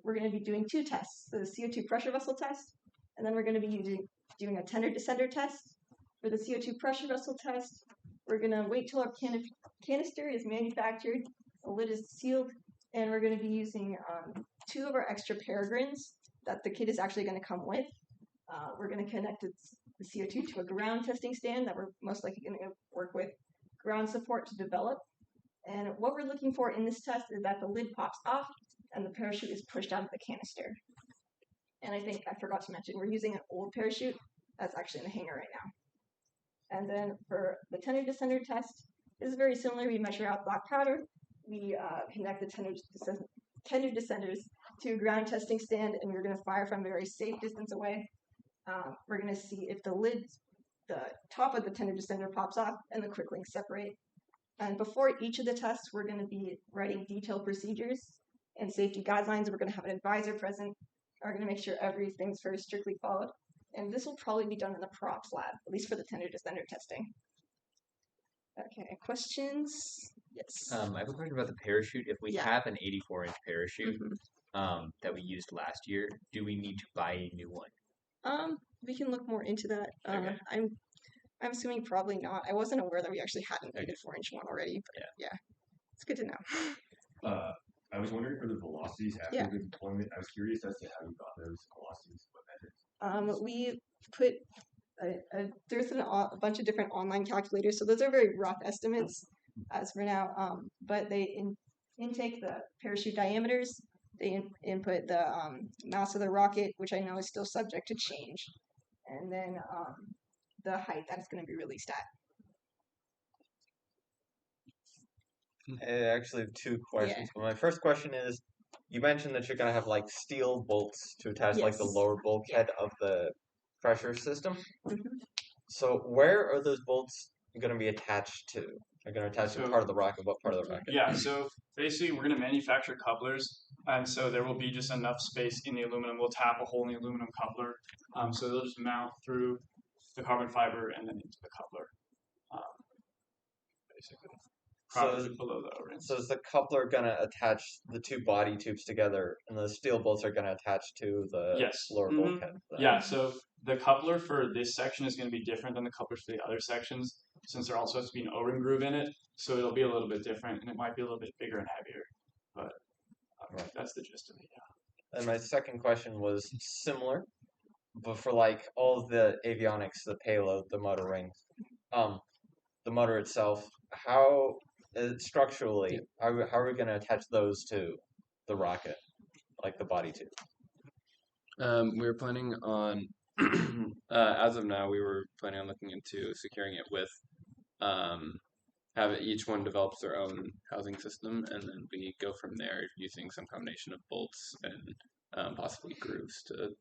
We're going to be doing 2 tests, the CO2 pressure vessel test, and then we're going to be doing a tender descender test. For the CO2 pressure vessel test, we're going to wait till our canister is manufactured, the lid is sealed, and we're going to be using 2 of our extra peregrines that the kit is actually going to come with. We're going to connect the CO2 to a ground testing stand that we're most likely going to work with ground support to develop. And what we're looking for in this test is that the lid pops off and the parachute is pushed out of the canister. And I think I forgot to mention, we're using an old parachute that's actually in the hangar right now. And then for the tender descender test, this is very similar. We measure out black powder. We connect the tender descenders to a ground testing stand, and we're going to fire from a very safe distance away. We're going to see if the top of the tender descender pops off and the quick links separate. And before each of the tests, we're going to be writing detailed procedures and safety guidelines. We're going to have an advisor present. We're going to make sure everything's very strictly followed. And this will probably be done in the props lab, at least for the tender descender testing. Okay, questions? Yes. I have a question about the parachute. If we have an 84-inch parachute that we used last year, do we need to buy a new one? We can look more into that. Okay. I'm assuming probably not. I wasn't aware that we actually had an 84-inch one already, but yeah, it's good to know. I was wondering for the velocities after the deployment. I was curious as to how you got those velocities. What methods? We put there's a bunch of different online calculators, so those are very rough estimates as for now. But they intake the parachute diameters. They input the mass of the rocket, which I know is still subject to change, and then the height that it's going to be released at. I actually have 2 questions. But my first question is, you mentioned that you're going to have like steel bolts to attach like the lower bulkhead of the pressure system. So where are those bolts going to be attached to? They're going to attach to part of the rocket. What part of the rocket? Yeah, so basically we're going to manufacture couplers, and so there will be just enough space in the aluminum. We'll tap a hole in the aluminum coupler, so they'll just mount through the carbon fiber and then into the coupler, basically. So, Below the O-ring. So is the coupler going to attach the 2 body tubes together, and the steel bolts are going to attach to the lower bulkhead? Yeah, so the coupler for this section is going to be different than the couplers for the other sections, since there also has to be an O-ring groove in it, so it'll be a little bit different, and it might be a little bit bigger and heavier, but that's the gist of it, yeah. And my second question was similar, but for like all of the avionics, the payload, the motor rings, the motor itself, how structurally, how are we going to attach those to the rocket, like the body tube? We were planning on, as of now, we were planning on looking into securing it with, each one develops their own housing system, and then we go from there using some combination of bolts and possibly grooves to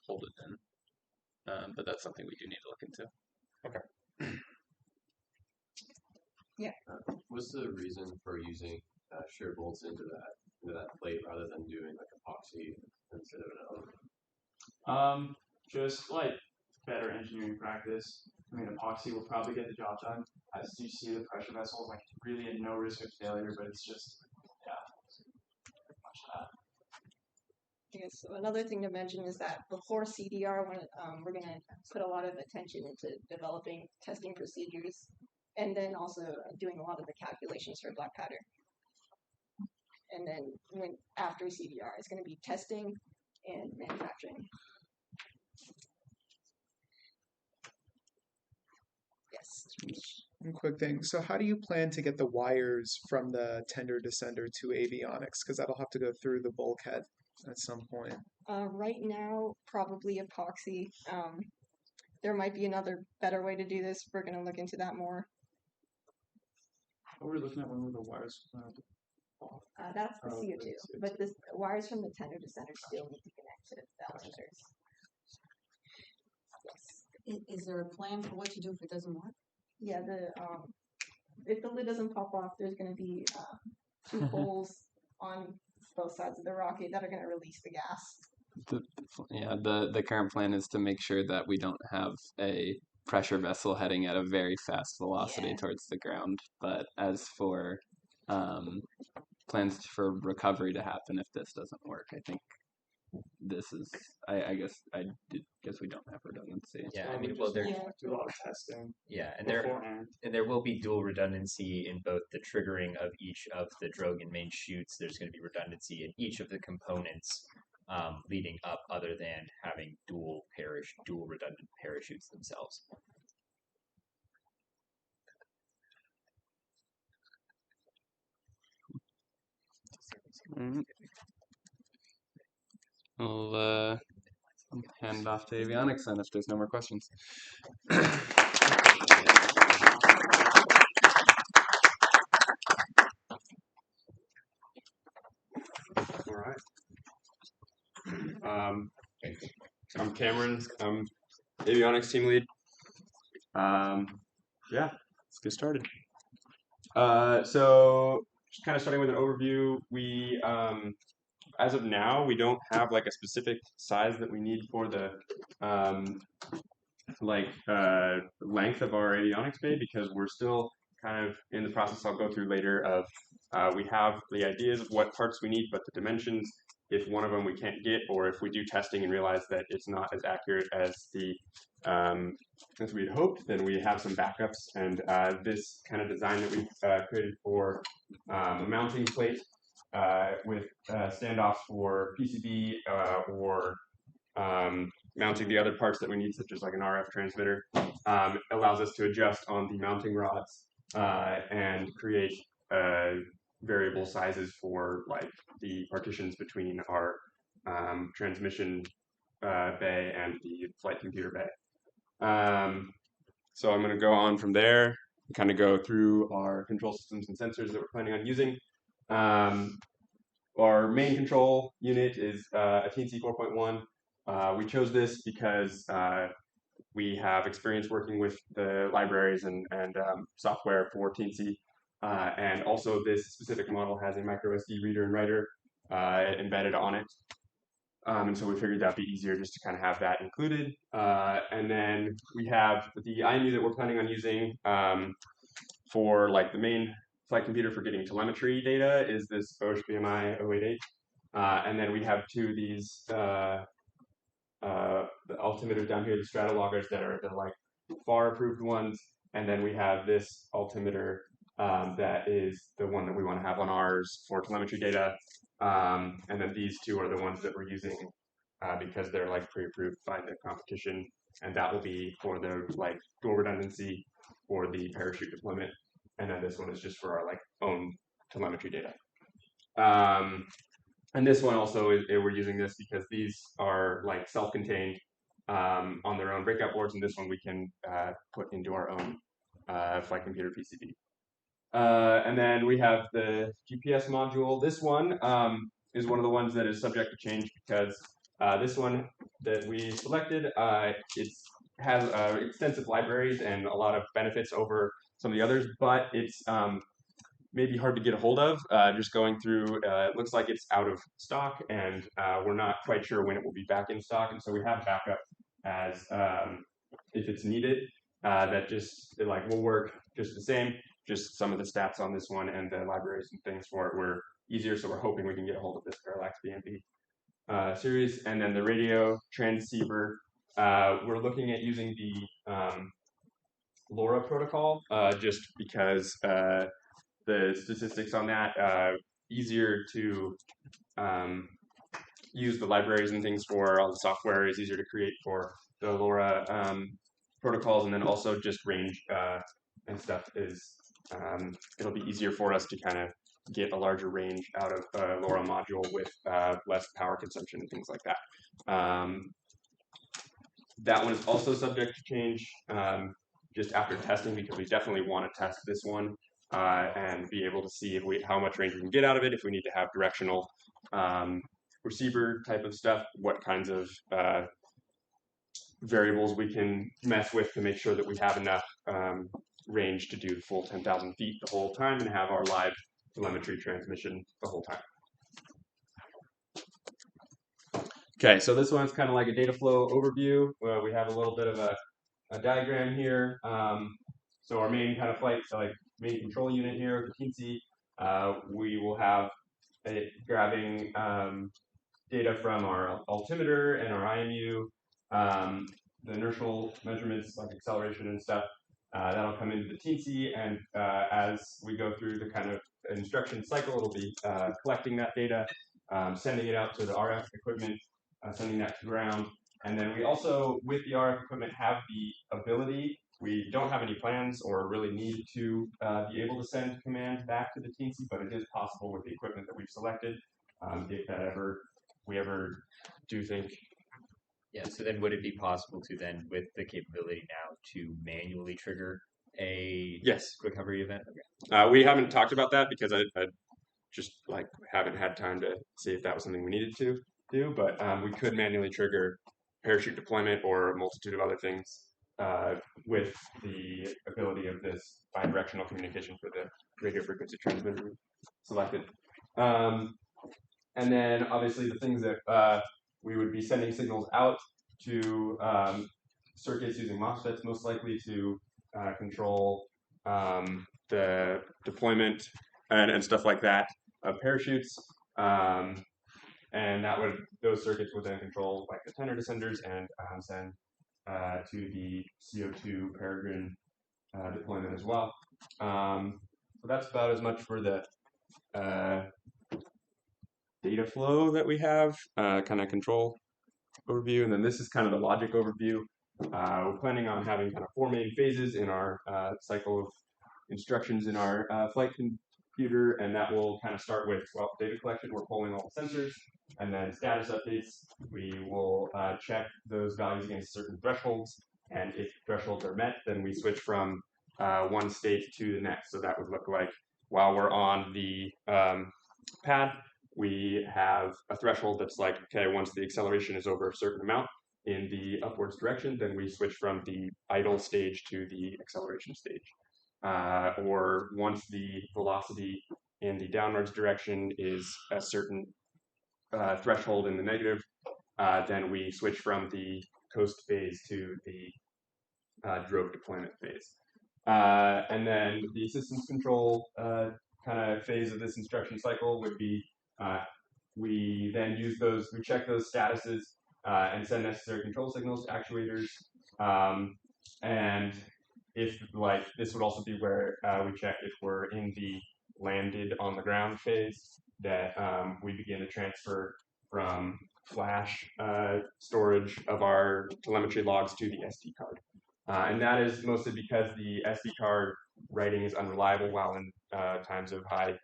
hold it in. But that's something we do need to look into. Okay. Yeah. What's the reason for using shear bolts into that plate rather than doing like epoxy instead of an element? Just like better engineering practice. I mean, epoxy will probably get the job done. As you see, the pressure vessel is like really at no risk of failure, but it's just, yeah, much of that. Yes, so another thing to mention is that before CDR, we're going to put a lot of attention into developing testing procedures and then also doing a lot of the calculations for black powder. And then after CDR, it's going to be testing and manufacturing. Yes. One quick thing. So how do you plan to get the wires from the tender descender to avionics? Because that'll have to go through the bulkhead at some point. Right now, probably epoxy. There might be another better way to do this. We're going to look into that more. What were we looking at when we were the wires? That's the Oh, CO2, CO2. but the wires from the tender descender still need to connect to the elevators. Yes. Is there a plan for what to do if it doesn't work? Yeah, if the lid doesn't pop off, there's going to be 2 holes on both sides of the rocket that are going to release the gas. The current plan is to make sure that we don't have a pressure vessel heading at a very fast velocity towards the ground. But as for plans for recovery to happen if this doesn't work, I think this is. I guess we don't have redundancy. Yeah, I mean, well, there do a lot of testing. Yeah, and beforehand. there will be dual redundancy in both the triggering of each of the drogue and main chutes. There's going to be redundancy in each of the components leading up, other than having dual redundant parachutes themselves. I'll hand off to avionics then if there's no more questions. All right. I'm Cameron. I'm avionics team lead. Yeah, let's get started. So just kind of starting with an overview, we as of now, we don't have like a specific size that we need for the length of our avionics bay, because we're still kind of in the process I'll go through later of we have the ideas of what parts we need, but the dimensions, if one of them we can't get, or if we do testing and realize that it's not as accurate as the as we had hoped, then we have some backups. And this kind of design that we've created for a mounting plate with standoffs for PCB or mounting the other parts that we need, such as like an RF transmitter, allows us to adjust on the mounting rods and create variable sizes for like the partitions between our transmission bay and the flight computer bay. So I'm going to go on from there and kind of go through our control systems and sensors that we're planning on using. Our main control unit is a TNC 4.1. We chose this because we have experience working with the libraries and software for TNC. And also this specific model has a micro SD reader and writer embedded on it. And so we figured that'd be easier just to kind of have that included. And then we have the IMU that we're planning on using for like the main flight computer for getting telemetry data is this Bosch BMI 088. And then we have 2 of these the altimeters down here, the stratologgers that are the like FAR approved ones. And then we have this altimeter that is the one that we want to have on ours for telemetry data. And then these 2 are the ones that we're using because they're like pre-approved by the competition, and that will be for the like dual redundancy for the parachute deployment. And then this one is just for our like own telemetry data. And this one also we're using this because these are like self-contained on their own breakout boards, and this one we can put into our own flight computer PCB. And then we have the GPS module. This one is one of the ones that is subject to change because this one that we selected, it has extensive libraries and a lot of benefits over some of the others, but it's maybe hard to get a hold of. Just going through, it looks like it's out of stock, and we're not quite sure when it will be back in stock, and so we have backup as if it's needed. That just will work just the same. Just some of the stats on this one and the libraries and things for it were easier, so we're hoping we can get a hold of this Parallax BNB series. And then the radio transceiver, we're looking at using the LoRa protocol, just because the statistics on that, easier to use the libraries and things for. All the software is easier to create for the LoRa protocols, and then also just range and stuff is, it'll be easier for us to kind of get a larger range out of a LoRa module with less power consumption and things like that. That one is also subject to change just after testing, because we definitely want to test this one and be able to see if how much range we can get out of it, if we need to have directional receiver type of stuff, what kinds of variables we can mess with to make sure that we have enough range to do the full 10,000 feet the whole time and have our live telemetry transmission the whole time. Okay, so this one's kind of like a data flow overview. We have a little bit of a diagram here. So our main kind of flight, main control unit here, the teensy, we will have it grabbing data from our altimeter and our IMU, the inertial measurements like acceleration and stuff. That'll come into the teensy, and as we go through the kind of instruction cycle, it'll be collecting that data, sending it out to the RF equipment, sending that to ground. And then we also, with the RF equipment, have the ability, we don't have any plans or really need to be able to send command back to the teensy, but it is possible with the equipment that we've selected, if that we ever do think. Yeah, so then would it be possible to then, with the capability now, to manually trigger a quick recovery event? Okay. We haven't talked about that because I just haven't had time to see if that was something we needed to do, but we could manually trigger parachute deployment or a multitude of other things with the ability of this bidirectional communication for the radio frequency transmitter selected. And then obviously the things that we would be sending signals out to circuits using MOSFETs, most likely to control the deployment and stuff like that of parachutes. And those circuits would then control like the tenor descenders and send to the CO2 peregrine deployment as well. So that's about as much for the data flow that we have, kind of control overview. And then this is kind of the logic overview. We're planning on having kind of 4 main phases in our cycle of instructions in our flight computer, and that will kind of start with, well, data collection. We're polling all the sensors, and then status updates. We will check those values against certain thresholds, and if thresholds are met, then we switch from one state to the next. So that would look like while we're on the pad, we have a threshold that's like, okay, once the acceleration is over a certain amount in the upwards direction, then we switch from the idle stage to the acceleration stage. Or once the velocity in the downwards direction is a certain threshold in the negative, then we switch from the coast phase to the drogue deployment phase. And then the systems control kind of phase of this instruction cycle would be, we then use those, we check those statuses and send necessary control signals to actuators. And if this would also be where we check if we're in the landed on the ground phase, that we begin to transfer from flash storage of our telemetry logs to the SD card. And that is mostly because the SD card writing is unreliable while in times of high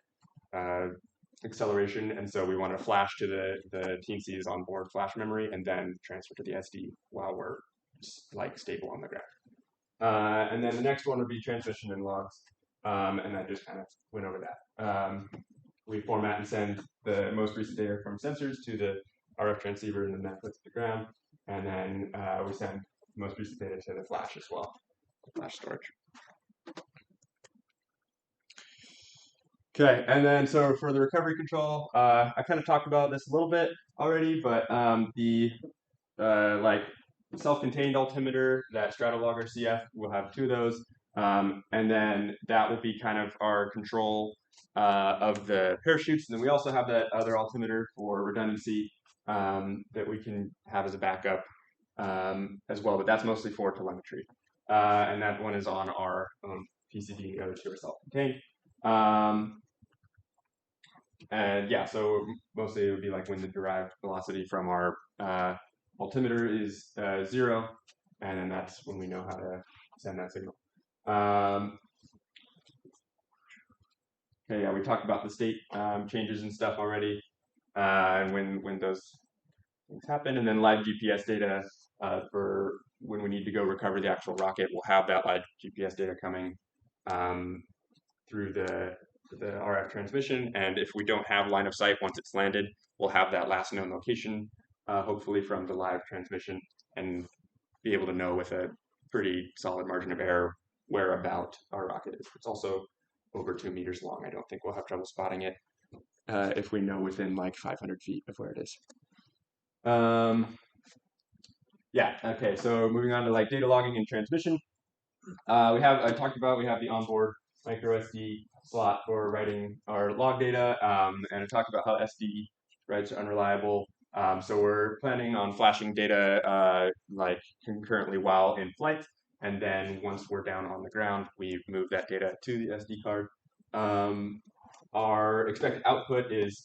acceleration, and so we want to flash to the teensy's onboard flash memory and then transfer to the SD while we're stable on the ground. And then the next one would be transmission and logs, and I just kind of went over that. We format and send the most recent data from sensors to the RF transceiver, and then that puts to the ground, and then we send most recent data to the flash as well, flash storage. Okay, and then so for the recovery control, I kind of talked about this a little bit already, but the like self-contained altimeter, that Stratologger CF, we'll have 2 of those, and then that will be kind of our control of the parachutes. And then we also have that other altimeter for redundancy that we can have as a backup as well, but that's mostly for telemetry. And that one is on our PCD. The other 2 are self-contained. And yeah, so mostly it would be like when the derived velocity from our altimeter is 0, and then that's when we know how to send that signal. Okay, yeah, we talked about the state changes and stuff already, and when those things happen, and then live GPS data for when we need to go recover the actual rocket. We'll have that live GPS data coming through the RF transmission, and if we don't have line of sight once it's landed, we'll have that last known location, hopefully from the live transmission, and be able to know with a pretty solid margin of error where about our rocket is. It's also over 2 meters long. I don't think we'll have trouble spotting it if we know within like 500 feet of where it is. Yeah, okay, so moving on to like data logging and transmission. I talked about, we have the onboard micro SD slot for writing our log data, and I talked about how SD writes are unreliable. So we're planning on flashing data like concurrently while in flight, and then once we're down on the ground, we move that data to the SD card. Our expected output is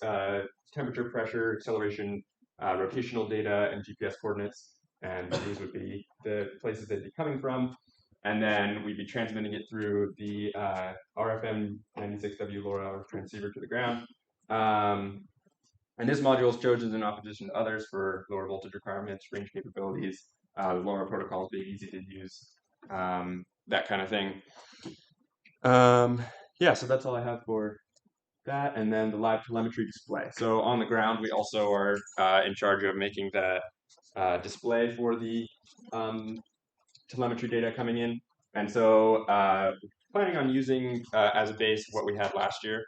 temperature, pressure, acceleration, rotational data, and GPS coordinates, and these would be the places they'd be coming from. And then we'd be transmitting it through the RFM 96W LoRa transceiver to the ground. And this module is chosen in opposition to others for lower voltage requirements, range capabilities, the LoRa protocols being easy to use, that kind of thing. Yeah, so that's all I have for that. And then the live telemetry display. So on the ground, we also are in charge of making the display for the telemetry data coming in. And so planning on using as a base what we had last year,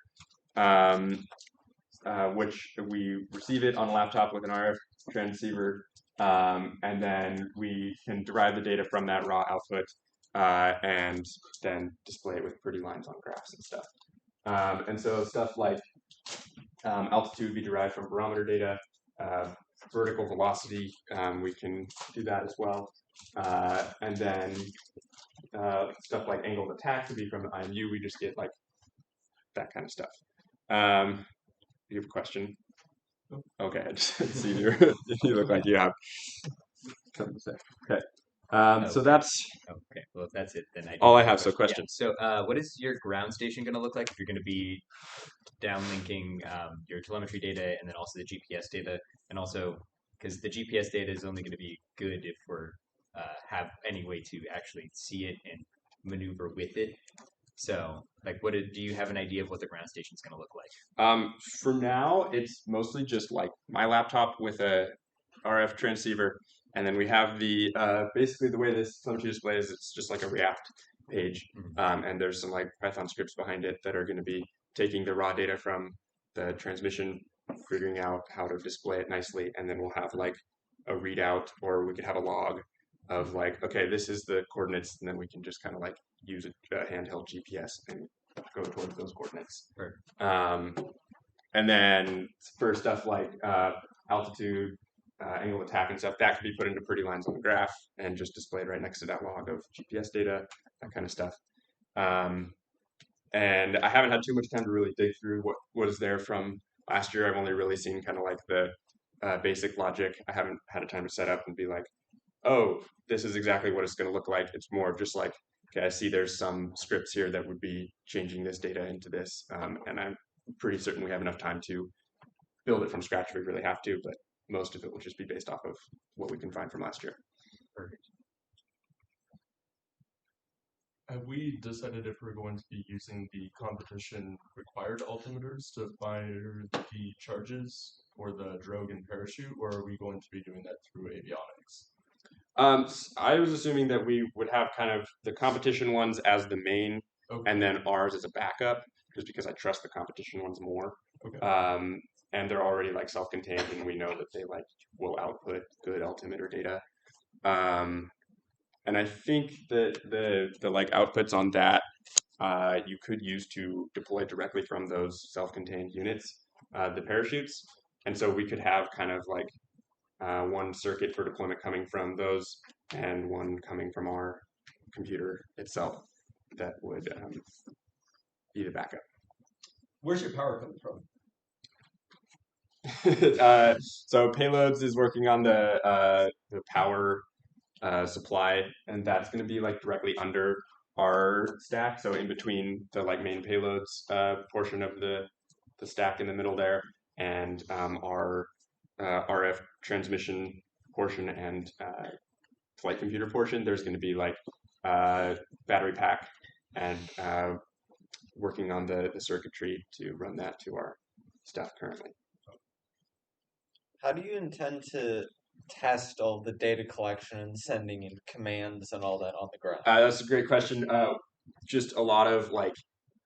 which we receive it on a laptop with an RF transceiver, and then we can derive the data from that raw output and then display it with pretty lines on graphs and stuff. And so stuff like altitude would be derived from barometer data, vertical velocity, we can do that as well. And then stuff like angle of attack could be from the IMU. We just get like that kind of stuff. You have a question? Okay, I just see you. You look like you have something to say. Okay. So that's okay. Well, if that's it, then all I have. So questions. Yeah. So, what is your ground station going to look like if you're going to be downlinking your telemetry data and then also the GPS data, and also because the GPS data is only going to be good if we're have any way to actually see it and maneuver with it. So, like, do you have an idea of what the ground station is going to look like? For now, it's mostly just like my laptop with a RF transceiver, and then we have the basically the way this telemetry display is, it's just like a React page, and there's some like Python scripts behind it that are going to be taking the raw data from the transmission, figuring out how to display it nicely, and then we'll have like a readout, or we could have a log of like, okay, this is the coordinates, and then we can just kind of like use a handheld GPS and go towards those coordinates. Sure. And then for stuff like altitude, angle of attack and stuff, that could be put into pretty lines on the graph and just displayed right next to that log of GPS data, that kind of stuff. And I haven't had too much time to really dig through what is there from last year. I've only really seen kind of like the basic logic. I haven't had a time to set up and be like, oh, this is exactly what it's going to look like. It's more of just like, okay, I see there's some scripts here that would be changing this data into this, and I'm pretty certain we have enough time to build it from scratch if we really have to, but most of it will just be based off of what we can find from last year. Perfect. Have we decided if we're going to be using the competition required altimeters to fire the charges for the drogue and parachute, or are we going to be doing that through avionics? I was assuming that we would have kind of the competition ones as the main, and then ours as a backup. just because I trust the competition ones more. Okay. And they're already like self-contained, and we know that they like will output good altimeter data. And I think that the like outputs on that you could use to deploy directly from those self-contained units, the parachutes. And so we could have kind of like one circuit for deployment coming from those and one coming from our computer itself that would be the backup. Where's your power coming from? So Payloads is working on the power supply, and that's going to be like directly under our stack, so in between the like main payloads portion of the stack in the middle there, and our RF transmission portion and flight computer portion. There's going to be like battery pack and working on the circuitry to run that to our stuff currently. How do you intend to test all the data collection and sending and commands and all that on the ground? That's a great question. Just a lot of like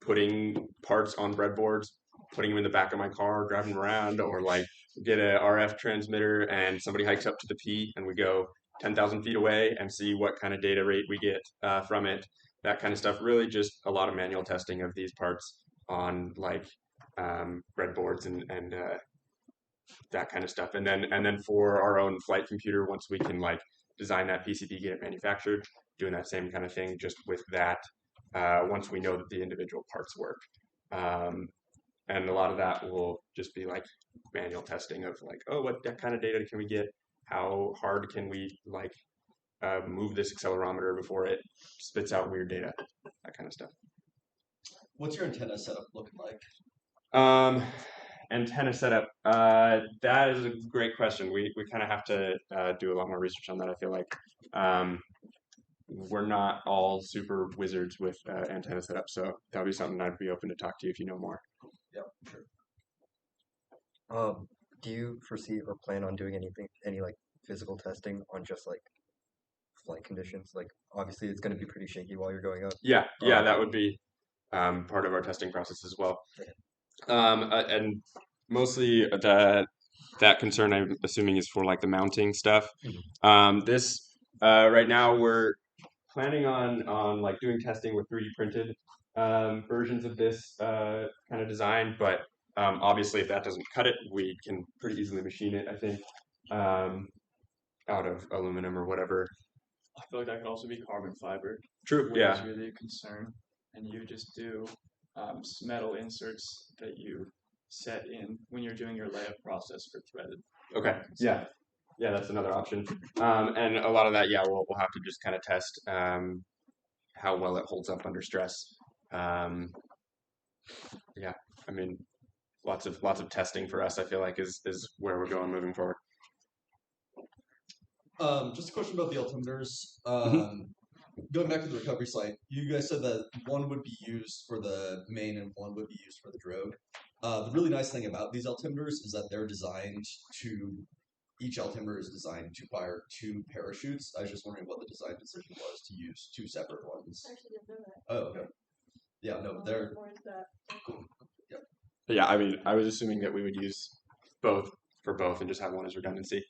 putting parts on breadboards, putting them in the back of my car, driving them around, or like get a RF transmitter and somebody hikes up to the P and we go 10,000 feet away and see what kind of data rate we get from it. That kind of stuff. Really just a lot of manual testing of these parts on like breadboards and that kind of stuff. And then for our own flight computer, once we can like design that PCB, get it manufactured, doing that same kind of thing just with that once we know that the individual parts work. And a lot of that will just be like manual testing of like, oh, what kind of data can we get? How hard can we like move this accelerometer before it spits out weird data? That kind of stuff. What's your antenna setup looking like? Antenna setup. That is a great question. We kind of have to do a lot more research on that. I feel like we're not all super wizards with antenna setup, so that would be something I'd be open to talk to you if you know more. Yeah, sure. Do you foresee or plan on doing any like physical testing on just like flight conditions? Like obviously it's going to be pretty shaky while you're going up. Yeah, that would be part of our testing process as well. And mostly that concern I'm assuming is for like the mounting stuff. This right now we're planning on like doing testing with 3D printed versions of this kind of design, but obviously if that doesn't cut it, we can pretty easily machine it, I think, out of aluminum or whatever. I feel like that could also be carbon fiber. True, which yeah. is really a concern, and you just do metal inserts that you set in when you're doing your layup process for threaded. Okay, yeah, that's another option. And a lot of that, we'll have to just kind of test how well it holds up under stress. I mean, lots of testing for us, I feel like, is where we're going moving forward. Just a question about the altimeters. Going back to the recovery site, you guys said that one would be used for the main and one would be used for the drogue. The really nice thing about these altimeters is that they're designed to, each altimeter is designed to fire 2 parachutes. I was just wondering what the design decision was to use 2 separate ones. I actually didn't know that. Oh, okay. Yeah, no, they're cool. Yep. Yeah, I mean, I was assuming that we would use both for both and just have one as redundancy,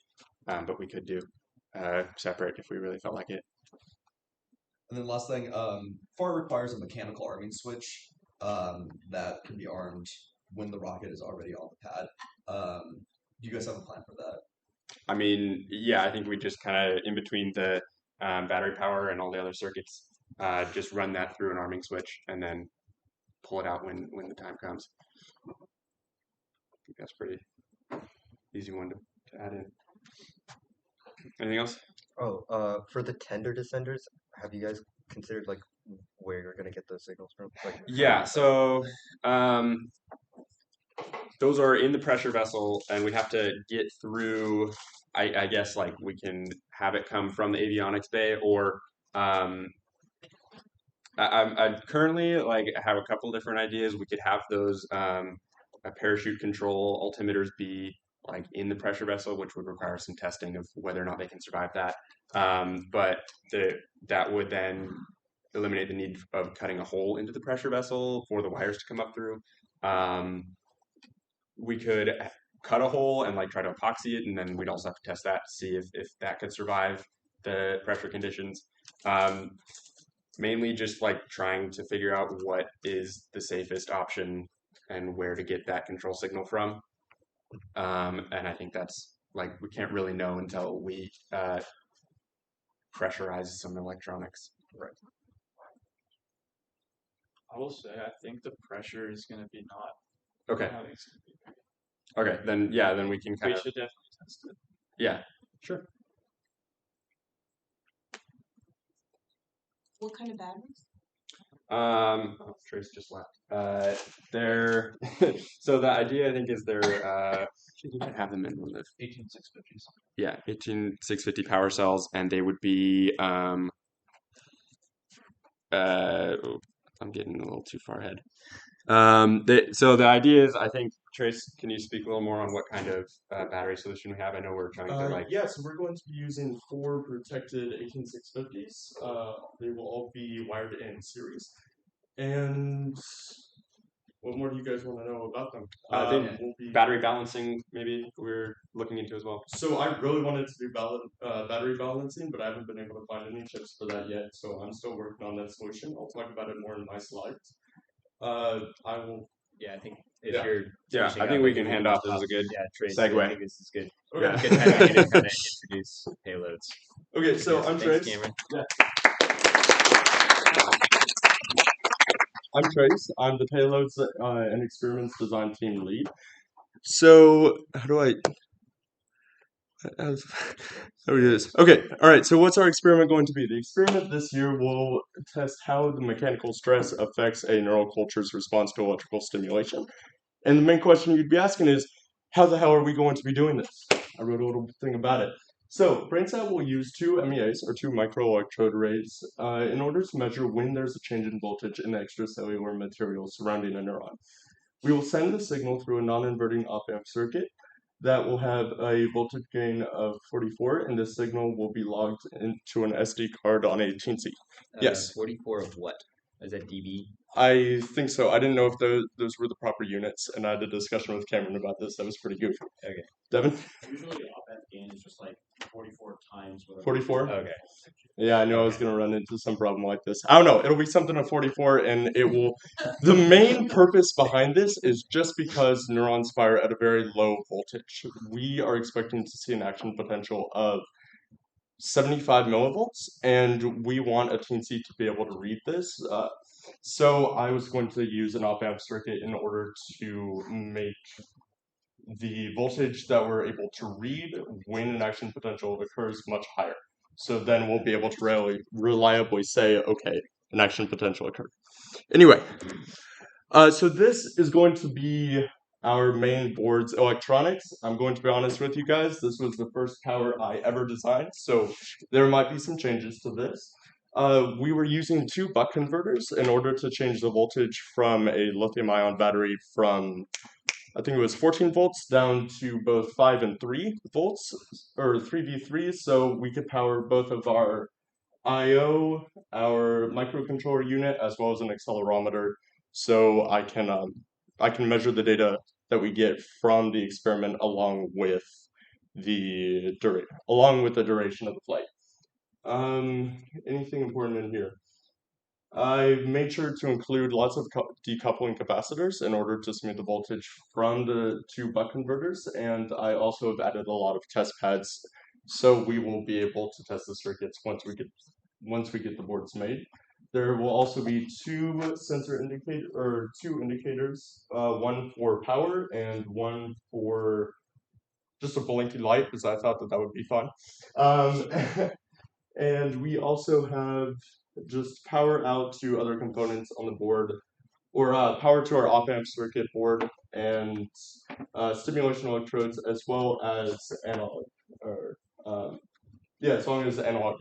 but we could do separate if we really felt like it. And then last thing, FAR requires a mechanical arming switch that can be armed when the rocket is already on the pad. Do you guys have a plan for that? I mean, yeah, I think we just kind of, in between the battery power and all the other circuits, just run that through an arming switch and then pull it out when the time comes. I think that's pretty easy one to add in. Anything else? Oh, for the tender descenders, have you guys considered like where you're gonna get those signals from? Like, yeah, so those are in the pressure vessel, and we have to get through. I guess like we can have it come from the avionics bay, or I currently like have a couple different ideas. We could have those parachute control altimeters be like in the pressure vessel, which would require some testing of whether or not they can survive that. But that would then eliminate the need of cutting a hole into the pressure vessel for the wires to come up through. We could cut a hole and like try to epoxy it, and then we'd also have to test that to see if that could survive the pressure conditions. Mainly just like trying to figure out what is the safest option and where to get that control signal from. And I think that's like we can't really know until we pressurize some electronics. Right. I will say I think the pressure is going to be not. Okay. I think it's gonna be Okay, then yeah, then we can kind we of should definitely test it. yeah, sure. What kind of batteries? Oh, Trace just left. They're so the idea I think is they're you might have them in one of 18650s. yeah 18650 power cells, and they would be oh, I'm getting a little too far ahead. So the idea is, I think, Trace, can you speak a little more on what kind of battery solution we have? I know we're trying to like. Yeah, so we're going to be using 4 protected 18650s. They will all be wired in series. And what more do you guys want to know about them? I think battery balancing maybe we're looking into as well. So I really wanted to do battery balancing, but I haven't been able to find any chips for that yet. So I'm still working on that solution. I'll talk about it more in my slides. I will. Yeah, I think if Yeah. you're Yeah, I think we can hand off. This is a good Trace, segue. I think this is good. Okay. Good time for you to kind of introduce payloads. Okay, so I'm Thanks, Trace. Cameron. Yeah. I'm Trace. I'm the payloads and experiments design team lead. So how do I do this? Okay, all right. So what's our experiment going to be? The experiment this year will test how the mechanical stress affects a neural culture's response to electrical stimulation. And the main question you'd be asking is, how the hell are we going to be doing this? I wrote a little thing about it. So BrainSat will use 2 MEAs, or 2 microelectrode arrays, in order to measure when there's a change in voltage in the extracellular material surrounding a neuron. We will send the signal through a non-inverting op-amp circuit that will have a voltage gain of 44, and this signal will be logged into an SD card on a Teensy. Yes. 44 of what? Is that dB? I think so. I didn't know if those were the proper units, and I had a discussion with Cameron about this. That was pretty goofy. Okay. Devin? Usually op-amp gain is just like 44 times whatever. 44? Okay. Yeah, I knew I was going to run into some problem like this. I don't know. It'll be something of 44, and it will... The main purpose behind this is just because neurons fire at a very low voltage. We are expecting to see an action potential of 75 millivolts, and we want a Teensy to be able to read this. So I was going to use an op-amp circuit in order to make the voltage that we're able to read when an action potential occurs much higher. So then we'll be able to reliably say, okay, an action potential occurred. Anyway, so this is going to be our main board's electronics. I'm going to be honest with you guys, this was the first power I ever designed, so there might be some changes to this. We were using 2 buck converters in order to change the voltage from a lithium-ion battery from, I think it was 14 volts down to both 5 and 3 volts, or 3v3, so we could power both of our I/O, our microcontroller unit, as well as an accelerometer, so I can measure the data that we get from the experiment along with the duration of the flight. Anything important in here? I made sure to include lots of decoupling capacitors in order to smooth the voltage from the 2 buck converters, and I also have added a lot of test pads, so we will be able to test the circuits once we get the boards made. There will also be 2 indicators, one for power and one for just a blinking light, because I thought that would be fun. And we also have just power out to other components on the board, or power to our op-amp circuit board, and stimulation electrodes, as well as analog, as long as analog.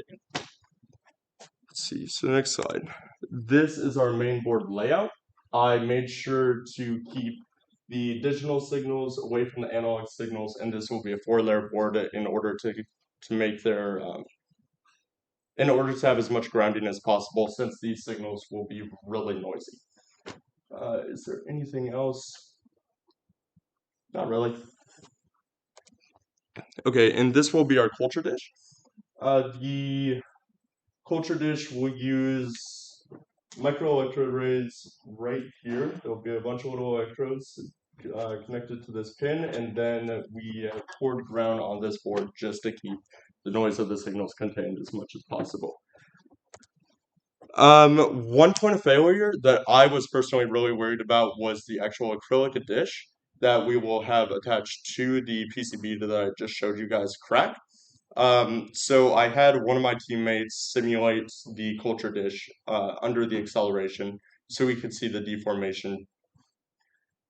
Let's see, so next slide. This is our main board layout. I made sure to keep the digital signals away from the analog signals, and this will be a 4-layer board in order to make their in order to have as much grounding as possible, since these signals will be really noisy. Is there anything else? Not really. Okay, and this will be our culture dish. The culture dish will use microelectrode arrays right here. There'll be a bunch of little electrodes connected to this pin, and then we poured ground on this board just to keep the noise of the signals contained as much as possible. One point of failure that I was personally really worried about was the actual acrylic dish that we will have attached to the PCB that I just showed you guys crack. So I had one of my teammates simulate the culture dish under the acceleration so we could see the deformation.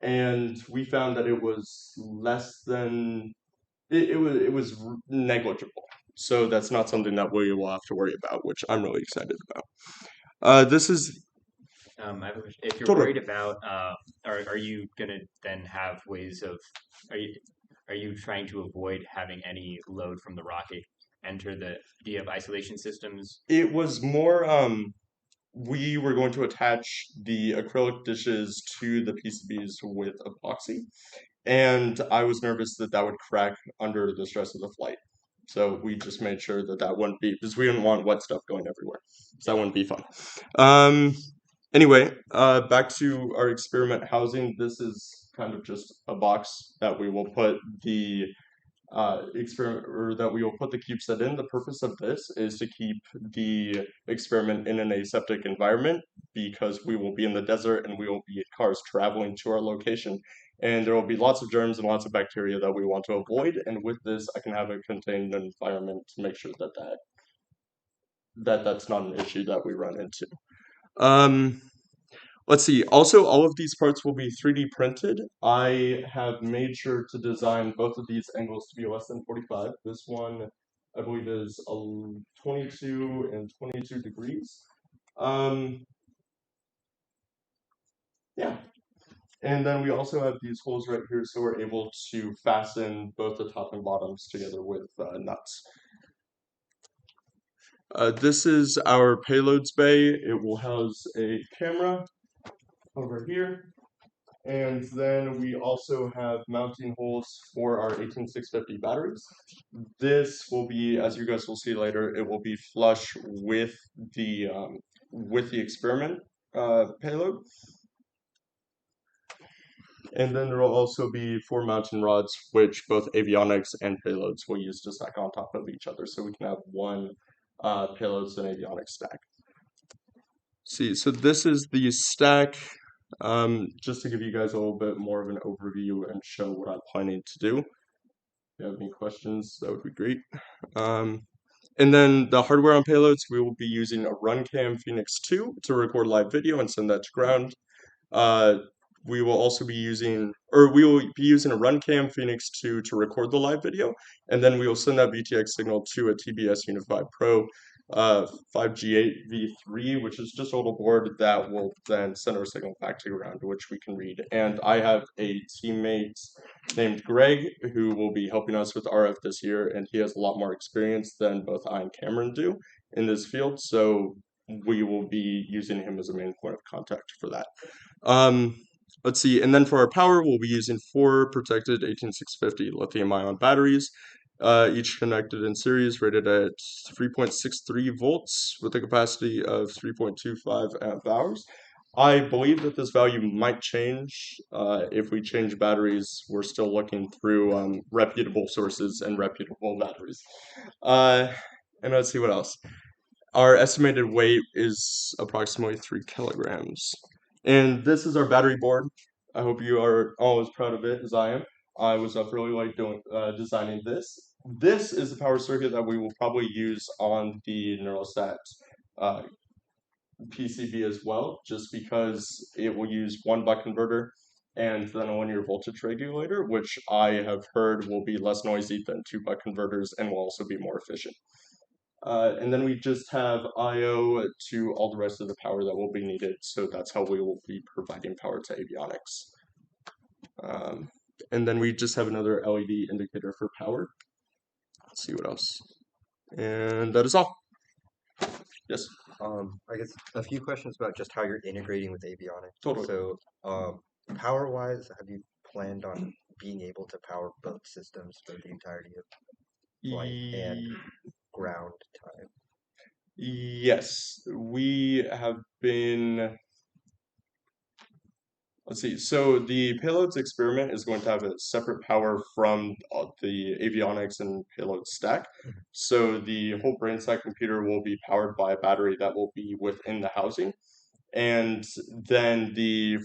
And we found that it was less than, it was negligible. So that's not something that we will have to worry about, which I'm really excited about. This is if you're Totally. worried about, are you gonna then have ways of, are you trying to avoid having any load from the rocket enter the? Do you have isolation systems? It was more, we were going to attach the acrylic dishes to the PCBs with epoxy, and I was nervous that that would crack under the stress of the flight. So we just made sure that that wouldn't be, because we didn't want wet stuff going everywhere. So that wouldn't be fun. Anyway, back to our experiment housing. This is kind of just a box that we will put the experiment, or that we will put the CubeSat in. The purpose of this is to keep the experiment in an aseptic environment, because we will be in the desert and we will be cars traveling to our location, and there will be lots of germs and lots of bacteria that we want to avoid. And with this, I can have a contained environment to make sure that that's not an issue that we run into. Let's see. Also, all of these parts will be 3D printed. I have made sure to design both of these angles to be less than 45. This one, I believe, is 22 and 22 degrees. Yeah. And then we also have these holes right here, so we're able to fasten both the top and bottoms together with nuts. This is our payloads bay. It will house a camera over here. And then we also have mounting holes for our 18650 batteries. This will be, as you guys will see later, it will be flush with the experiment payload. And then there will also be 4 mounting rods, which both avionics and payloads will use to stack on top of each other, so we can have one payloads and avionics stack. See, so this is the stack. Just to give you guys a little bit more of an overview and show what I'm planning to do. If you have any questions, that would be great. And then the hardware on payloads, we will be using a RunCam Phoenix 2 to record live video and send that to ground. We will also be using, we will be using a RunCam Phoenix 2 to record the live video, and then we will send that VTX signal to a TBS Unify Pro 5G8 V3, which is just a little board that will then send our signal back to ground, which we can read. And I have a teammate named Greg who will be helping us with RF this year, and he has a lot more experience than both I and Cameron do in this field, so we will be using him as a main point of contact for that. Let's see, and then for our power, we'll be using 4 protected 18650 lithium-ion batteries, each connected in series, rated at 3.63 volts with a capacity of 3.25 amp hours. I believe that this value might change if we change batteries. We're still looking through reputable sources and reputable batteries. And let's see what else. Our estimated weight is approximately 3 kilograms. And this is our battery board. I hope you are all as proud of it as I am. I was up really late designing this. This is the power circuit that we will probably use on the Neurosat PCB as well, just because it will use 1 buck converter and then a linear voltage regulator, which I have heard will be less noisy than 2 buck converters and will also be more efficient. And then we just have I/O to all the rest of the power that will be needed, so that's how we will be providing power to avionics. And then we just have another LED indicator for power. Let's see what else. And that is all. Yes. I guess a few questions about just how you're integrating with avionics. Totally. So, power-wise, have you planned on being able to power both systems for the entirety of flight and ground time? Yes, we have been. Let's see. So the payloads experiment is going to have a separate power from the avionics and payload stack. So the whole brain stack computer will be powered by a battery that will be within the housing, and then the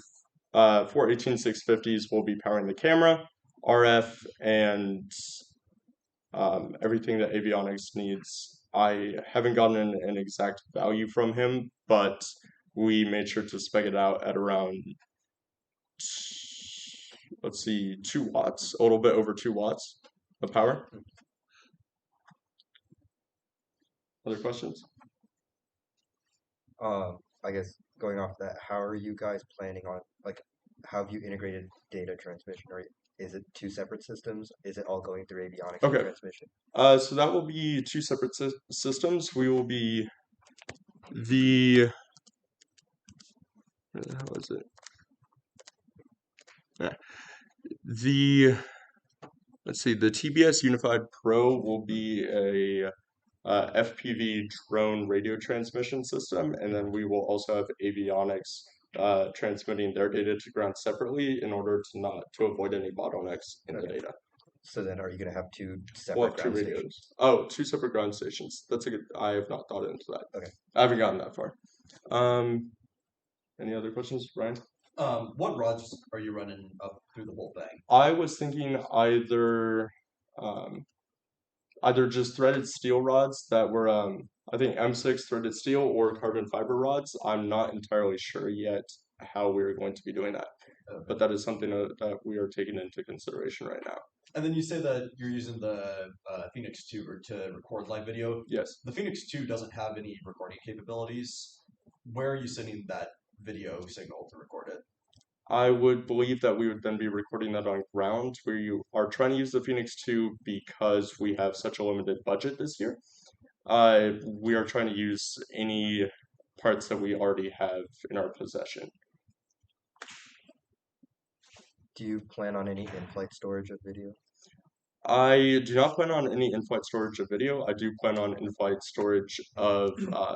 4 18650s will be powering the camera, RF, and everything that avionics needs. I haven't gotten an exact value from him, but we made sure to spec it out at around, let's see, 2 watts, a little bit over 2 watts of power. Other questions? I guess going off that, how are you guys planning on, like, how have you integrated data transmission? Or is it 2 separate systems? Is it all going through avionics and Okay. transmission? So that will be 2 separate systems. We will be where the hell is it? Yeah. Let's see, the TBS Unified Pro will be a FPV drone radio transmission system, and then we will also have avionics transmitting their data to ground separately in order to avoid any bottlenecks in the data. So then, are you going to have 2 separate We'll have 2 ground radios. stations? Oh, 2 separate ground stations. That's a good. I have not thought into that. Okay. I haven't gotten that far. Any other questions, Ryan? What rods are you running up through the whole thing? I was thinking either just threaded steel rods that were I think M6 threaded steel or carbon fiber rods. I'm not entirely sure yet how we're going to be doing that, but that is something that we are taking into consideration right now. And then you say that you're using the Phoenix 2 to record live video. Yes. The Phoenix 2 doesn't have any recording capabilities. Where are you sending that video signal to record it? I would believe that we would then be recording that on ground. We are trying to use the Phoenix 2 because we have such a limited budget this year. We are trying to use any parts that we already have in our possession. Do you plan on any in-flight storage of video? I do not plan on any in-flight storage of video. I do plan on in-flight storage of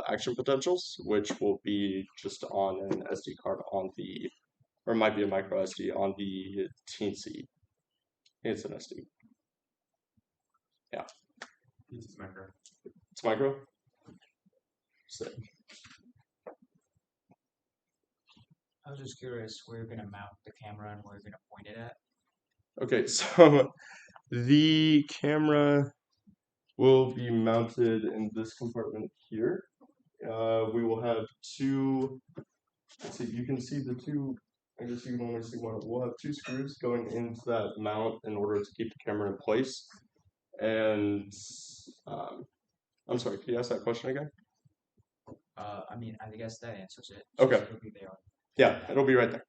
action potentials, which will be just on an SD card or might be a micro SD on the Teensy. It's an SD. Yeah. It's micro. It's micro? Sick. I was just curious where you're going to mount the camera and where you're going to point it at. Okay, so the camera will be mounted in this compartment here. We will have 2, let's see, you can see the 2, I guess you can only see one. We'll have 2 screws going into that mount in order to keep the camera in place. And I'm sorry, can you ask that question again? I mean, I guess that answers it. Okay. It'll be there. Yeah, it'll be right there.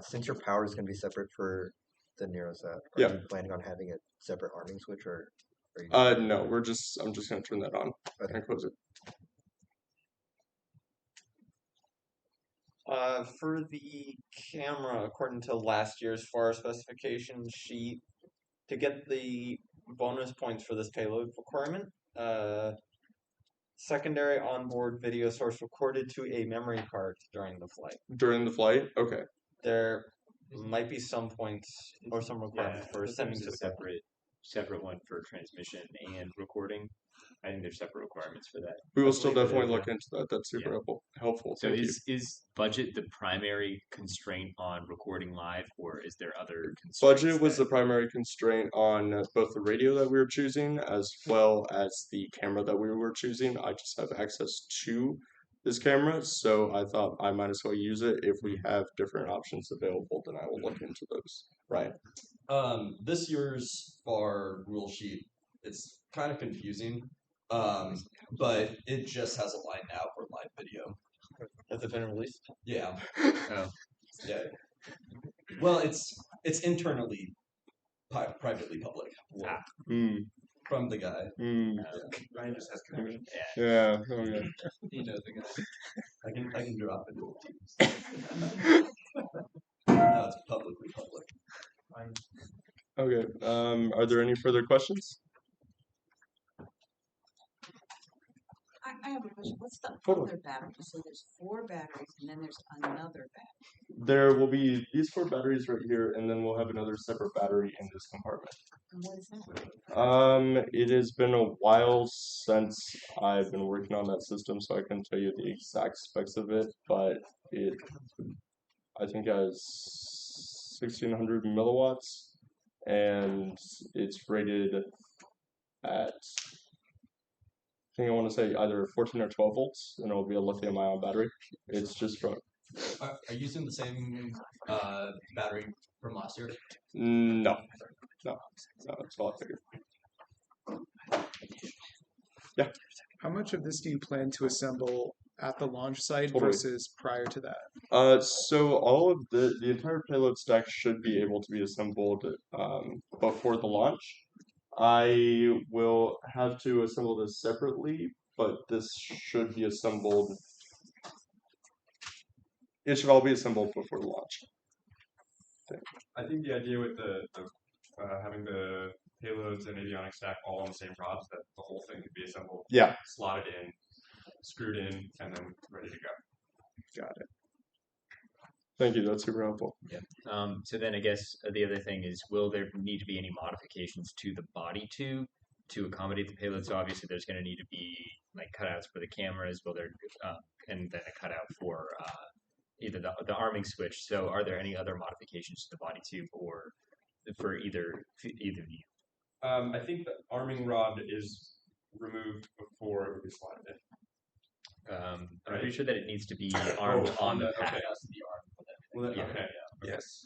Since your power is going to be separate for the Neurosat, are Yeah. you planning on having a separate arming switch, or are you? No, I'm just gonna turn that on and close it. For the camera, according to last year's FAR specification sheet, to get the bonus points for this payload requirement, secondary onboard video source recorded to a memory card during the flight. During the flight? Okay. There might be some points or some requirements for sending to the separate one for transmission and recording. I think there's separate requirements for that. We will still definitely look into that. That's super helpful. So Thank is budget the primary constraint on recording live, or is there other constraints? Budget was the primary constraint on both the radio that we were choosing as well as the camera that we were choosing. I just have access to this camera, so I thought I might as well use it. If we have different options available, then I will look into those. Right. This year's FAR rule sheet, it's kind of confusing, but it just has a line now for live video. Has it been released? Yeah. Oh. Yeah. Well, it's internally privately public. from the guy. Ryan just has connection. Yeah. Oh, yeah. He knows the guy. I can drop it in Teams. Now it's publicly public. Okay. Are there any further questions? I have a question. What's the Totally. other battery? So there's 4 batteries, and then there's another battery. There will be these 4 batteries right here, and then we'll have another separate battery in this compartment. And what is that? It has been a while since I've been working on that system, so I can tell you the exact specs of it, but it, I think, has 1600 milliwatts, and it's rated at, I think I want to say either 14 or 12 volts, and it'll be a lithium-ion battery. It's just from. Are you using the same battery from last year? No, it's a lot bigger. Yeah. How much of this do you plan to assemble at the launch site Totally. versus prior to that? So all of the entire payload stack should be able to be assembled before the launch. I will have to assemble this separately, but this should be assembled. It should all be assembled before the launch. I think the idea with the having the payloads and avionics stack all on the same rods, that the whole thing could be assembled, Yeah. slotted in, screwed in, and then ready to go. Got it. Thank you. That's super helpful. Yeah. So then I guess the other thing is, will there need to be any modifications to the body tube to accommodate the payload? So obviously there's going to need to be like cutouts for the cameras, will there, and then a cutout for either the arming switch. So are there any other modifications to the body tube or for either of you? I think the arming rod is removed before it would be slotted in. I'm pretty sure that it needs to be armed on the pad. Okay. Well, Yeah. Okay. Yes.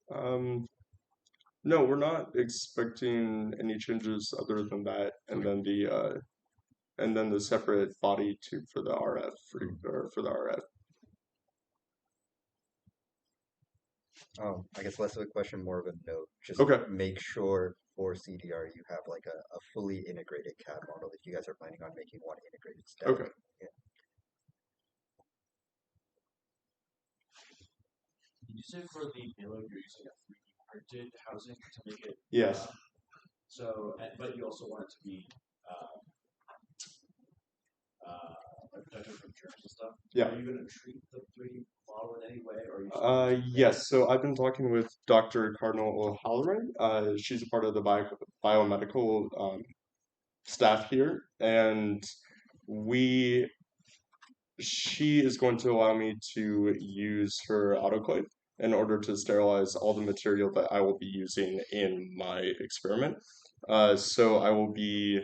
No, we're not expecting any changes other than that, and then the separate body tube for the RF for the RF. I guess less of a question, more of a note. Just Okay. make sure for CDR you have like a fully integrated CAD model if you guys are planning on making one integrated stack. Okay. Yeah. Did you say for the payload you're using a 3D printed housing to make it? Yes. But you also want it to be protected from germs and stuff. Yeah. Are you going to treat the 3D model in any way, or are you? Yes. So I've been talking with Dr. Cardinal O'Halloran. She's a part of the biomedical staff here, and she is going to allow me to use her autoclave in order to sterilize all the material that I will be using in my experiment. So I will be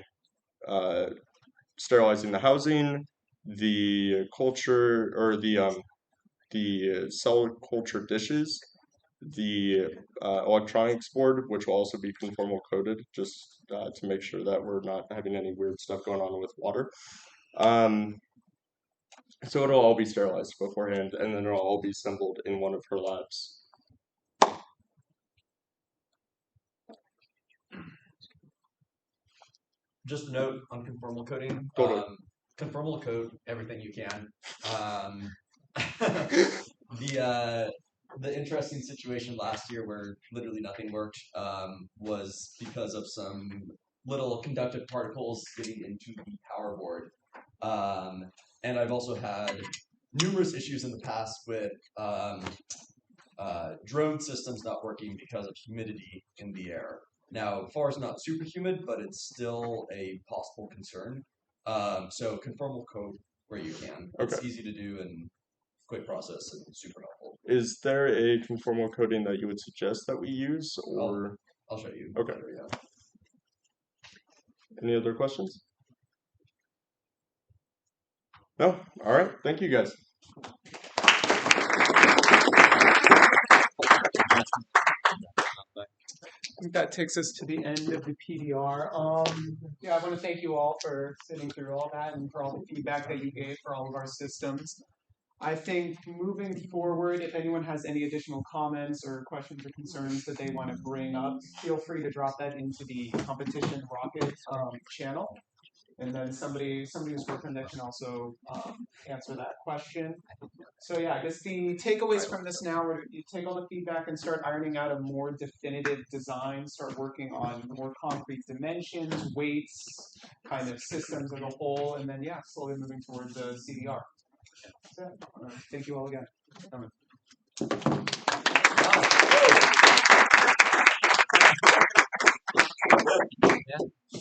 sterilizing the housing, the culture, or the cell culture dishes, the electronics board, which will also be conformal coated, just to make sure that we're not having any weird stuff going on with water. So it'll all be sterilized beforehand, and then it'll all be assembled in one of her labs. Just a note on conformal coating. Totally. Conformal coat everything you can. The interesting situation last year where literally nothing worked was because of some little conductive particles getting into the power board. And I've also had numerous issues in the past with drone systems not working because of humidity in the air. Now, FAR is not super humid, but it's still a possible concern. So conformal coat where you can. It's Okay. easy to do and quick process and super helpful. Is there a conformal coating that you would suggest that we use, or? I'll show you. Okay. Later, yeah. Any other questions? No? All right. Thank you, guys. I think that takes us to the end of the PDR. Yeah, I want to thank you all for sitting through all that and for all the feedback that you gave for all of our systems. I think moving forward, if anyone has any additional comments or questions or concerns that they want to bring up, feel free to drop that into the competition rocket channel. And then somebody who's working on that can also answer that question. So yeah, I guess the takeaways from this now are you take all the feedback and start ironing out a more definitive design, start working on more concrete dimensions, weights, kind of systems as a whole, and then yeah, slowly moving towards CDR. So, thank you all again for coming. Yeah.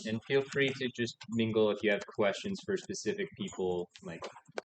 And feel free to just mingle if you have questions for specific people, like